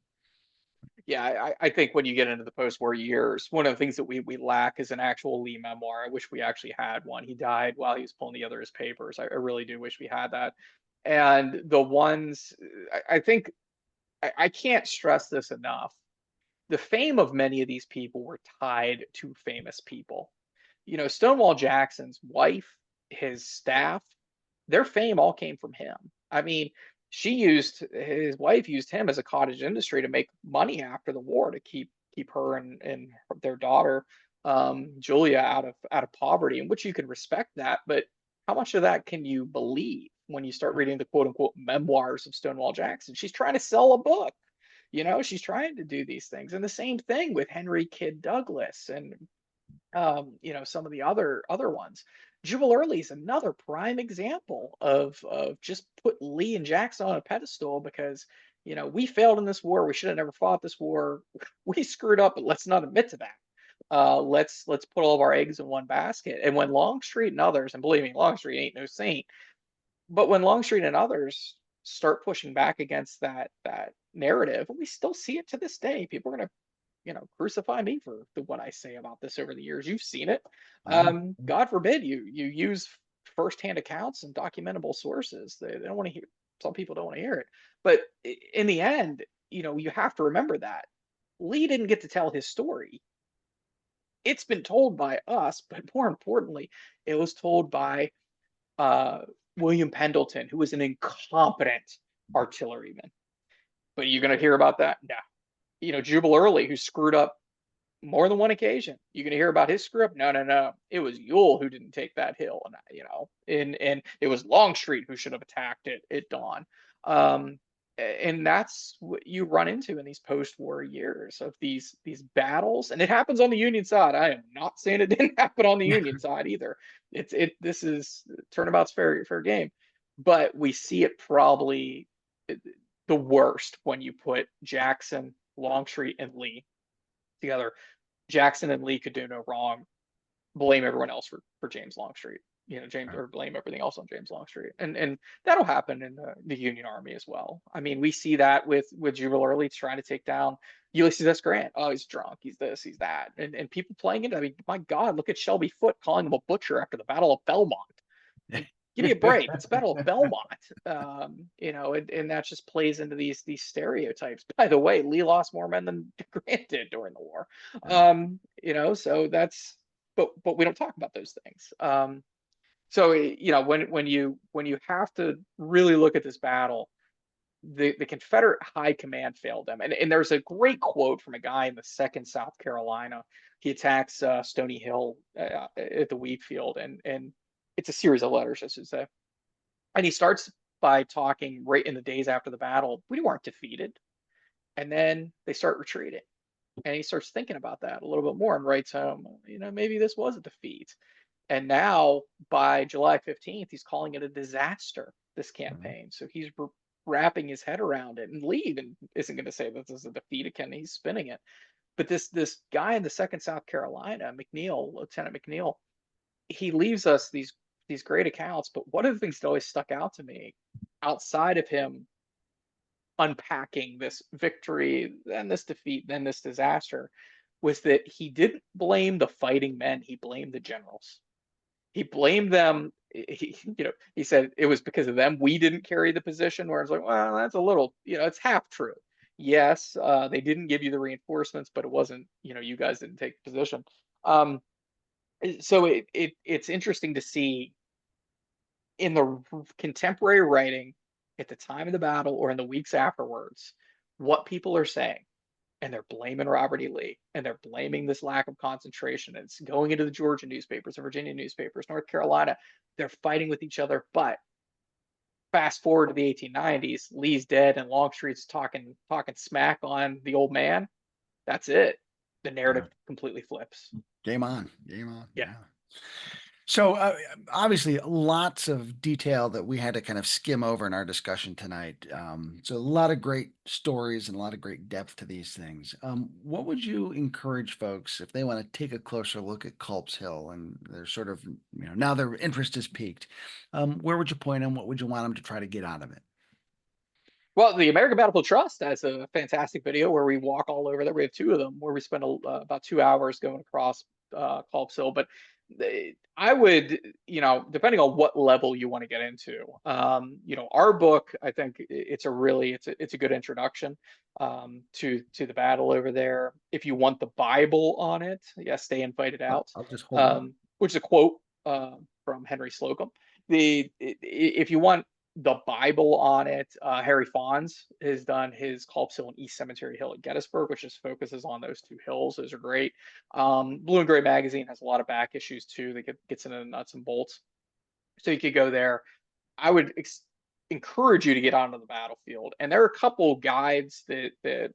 Yeah, I think when you get into the post-war years, one of the things that we lack is an actual Lee memoir. I wish we actually had one. He died while he was pulling together his papers. I really do wish we had that. And the ones I think I can't stress this enough. The fame of many of these people were tied to famous people. Stonewall Jackson's wife, his staff, their fame all came from him. I mean, his wife used him as a cottage industry to make money after the war to keep her and their daughter Julia out of poverty, in which you can respect that. But how much of that can you believe when you start reading the quote unquote memoirs of Stonewall Jackson? She's trying to sell a book. She's trying to do these things. And the same thing with Henry Kidd Douglas and some of the other ones. Jubal Early is another prime example of just put Lee and Jackson on a pedestal because we failed in this war. We should have never fought this war. We screwed up, but let's not admit to that. Let's put all of our eggs in one basket. And when Longstreet and others, and believe me, Longstreet ain't no saint, but when Longstreet and others start pushing back against that narrative, we still see it to this day. People are gonna crucify me for what I say about this over the years. You've seen it. Uh, God forbid you use firsthand accounts and documentable sources. They don't want to hear. Some people don't want to hear it. But in the end, you have to remember that Lee didn't get to tell his story. It's been told by us, but more importantly, it was told by uh, William Pendleton, who was an incompetent artilleryman. But you're going to hear about that? No. Jubal Early, who screwed up more than one occasion. You gonna hear about his screw up? No, no, no. It was Ewell who didn't take that hill, and it was Longstreet who should have attacked it at dawn. And that's what you run into in these post-war years of these battles, and it happens on the Union side. I am not saying it didn't happen on the Union side either. This is turnabout's fair game, but we see it probably the worst when you put Jackson, Longstreet, and Lee together. Jackson and Lee could do no wrong. Blame everyone else for James Longstreet. James, or blame everything else on James Longstreet, and that'll happen in the Union Army as well. I mean, we see that with Jubal Early trying to take down Ulysses S. Grant. Oh, he's drunk. He's this. He's that. And people playing into. I mean, my God, look at Shelby Foote calling him a butcher after the Battle of Belmont. Like, give me a break. It's Battle of Belmont. And that just plays into these stereotypes. By the way, Lee lost more men than Grant did during the war. So that's. But we don't talk about those things. So when you have to really look at this battle, the Confederate high command failed them. And there's a great quote from a guy in the Second South Carolina. He attacks Stony Hill at the wheat field, and it's a series of letters, I should say. And he starts by talking right in the days after the battle. We weren't defeated, and then they start retreating. And he starts thinking about that a little bit more and writes home, maybe this was a defeat. And now by July 15th, he's calling it a disaster, this campaign. So he's wrapping his head around it. And Lee even isn't going to say that this is a defeat again. He's spinning it. But this guy in the Second South Carolina, McNeil, Lieutenant McNeil, he leaves us these great accounts. But one of the things that always stuck out to me, outside of him unpacking this victory, then this defeat, then this disaster, was that he didn't blame the fighting men. He blamed the generals. He blamed them. He said it was because of them we didn't carry the position. Where it's like, well, that's a little, it's half true. Yes, they didn't give you the reinforcements, but it wasn't, you guys didn't take the position. So it's interesting to see in the contemporary writing at the time of the battle or in the weeks afterwards what people are saying. And they're blaming Robert E. Lee, and they're blaming this lack of concentration. And it's going into the Georgia newspapers, the Virginia newspapers, North Carolina. They're fighting with each other. But fast forward to the 1890s, Lee's dead, and Longstreet's talking smack on the old man. That's it. The narrative completely flips. Game on. Yeah. So obviously lots of detail that we had to kind of skim over in our discussion tonight. So a lot of great stories and a lot of great depth to these things. What would you encourage folks if they want to take a closer look at Culp's Hill and they're sort of, now their interest is piqued? Where would you point them? What would you want them to try to get out of it? Well, the American Battlefield Trust has a fantastic video where we walk all over there. We have two of them where we spend about 2 hours going across Culp's Hill. But I would, depending on what level you want to get into, our book, I think it's a good introduction to the battle over there. If you want the Bible on it, yes, Stay and Fight It Out, I'll just hold on. which is a quote from Henry Slocum. If you want the Bible on it, Harry Fons has done his Culp's Hill and East Cemetery Hill at Gettysburg, which just focuses on those two hills. Those are great. Blue and Gray magazine has a lot of back issues too that gets into the nuts and bolts. So you could go there. I would encourage you to get onto the battlefield. And there are a couple guides that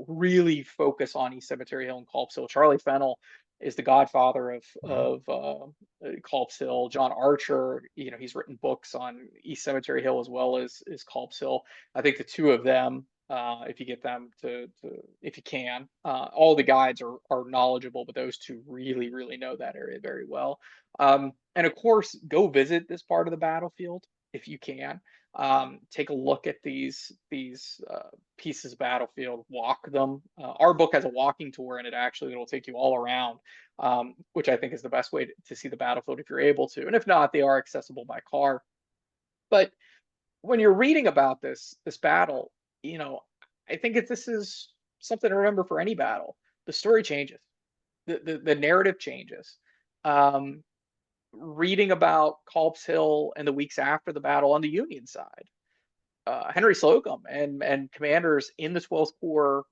really focus on East Cemetery Hill and Culp's Hill. Charlie Fennell is the godfather of Culp's Hill. John Archer, he's written books on East Cemetery Hill as well as Culp's Hill. I think the two of them, if you get them if you can, all the guides are knowledgeable, but those two really, really know that area very well. And of course, go visit this part of the battlefield if you can. Take a look at these pieces of battlefield, walk them. Our book has a walking tour in it, actually, that will take you all around, which I think is the best way to see the battlefield if you're able to. And if not, they are accessible by car. But when you're reading about this battle, I think this is something to remember for any battle. The story changes, the narrative changes. Reading about Culp's Hill and the weeks after the battle on the Union side, Henry Slocum and commanders in the 12th Corps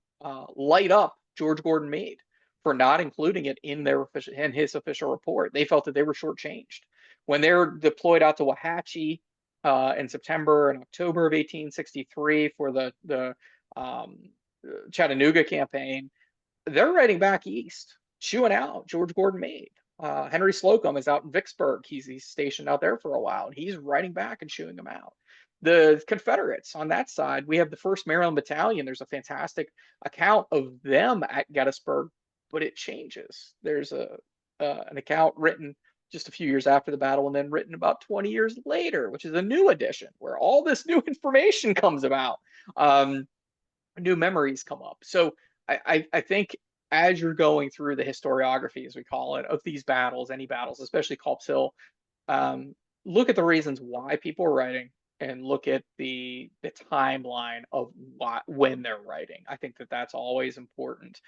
light up George Gordon Meade for not including it in his official report. They felt that they were shortchanged when they're deployed out to Wauhatchie in September and October of 1863 for the Chattanooga campaign. They're riding back east, chewing out George Gordon Meade. Henry Slocum is out in Vicksburg. He's stationed out there for a while, and he's writing back and chewing them out. The Confederates on that side, we have the First Maryland Battalion. There's a fantastic account of them at Gettysburg, but it changes. There's a an account written just a few years after the battle, and then written about 20 years later, which is a new edition where all this new information comes about. Um, New memories come up. So I think as you're going through the historiography, as we call it, of these battles, any battles, especially Culp's Hill, um, look at the reasons why people are writing and look at the timeline of when they're writing. I think that that's always important.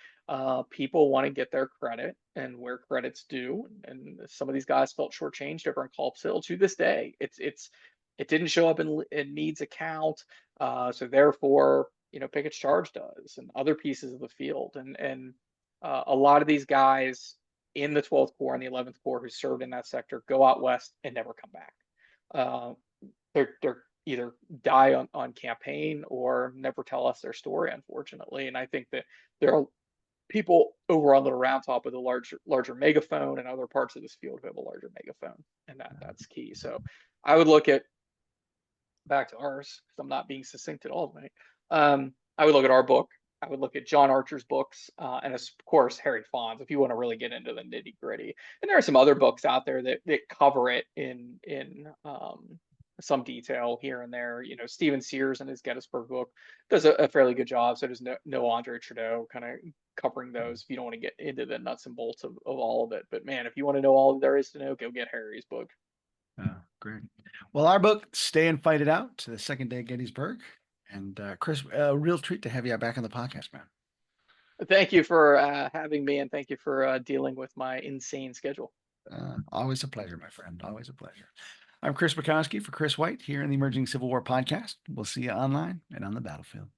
People want to get their credit and where credit's due, and some of these guys felt shortchanged over in Culp's Hill to this day. It didn't show up in Meade's account, so therefore, Pickett's Charge does, and other pieces of the field, and a lot of these guys in the 12th Corps and the 11th Corps who served in that sector go out west and never come back. Uh, they're either die on campaign or never tell us their story, unfortunately. And I think that there are people over on Little Round Top with a larger megaphone, and other parts of this field who have a larger megaphone, and that's key. So I would look at back to ours because I'm not being succinct at all tonight. I would look at our book. I would look at John Archer's books, and of course Harry Fawn's if you want to really get into the nitty gritty. And there are some other books out there that cover it in some detail here and there. Stephen Sears in his Gettysburg book does a fairly good job. So does no Andre Trudeau, kind of covering those if you don't want to get into the nuts and bolts of all of it. But man, if you want to know all there is to know, go get Harry's book. Great. Well, our book, Stay and Fight It Out, to the Second Day at Gettysburg. And Kris, a real treat to have you back on the podcast, man. Thank you for having me, and thank you for dealing with my insane schedule. Always a pleasure, my friend. Always a pleasure. I'm Kris Mackowski for Kris White here in the Emerging Civil War podcast. We'll see you online and on the battlefield.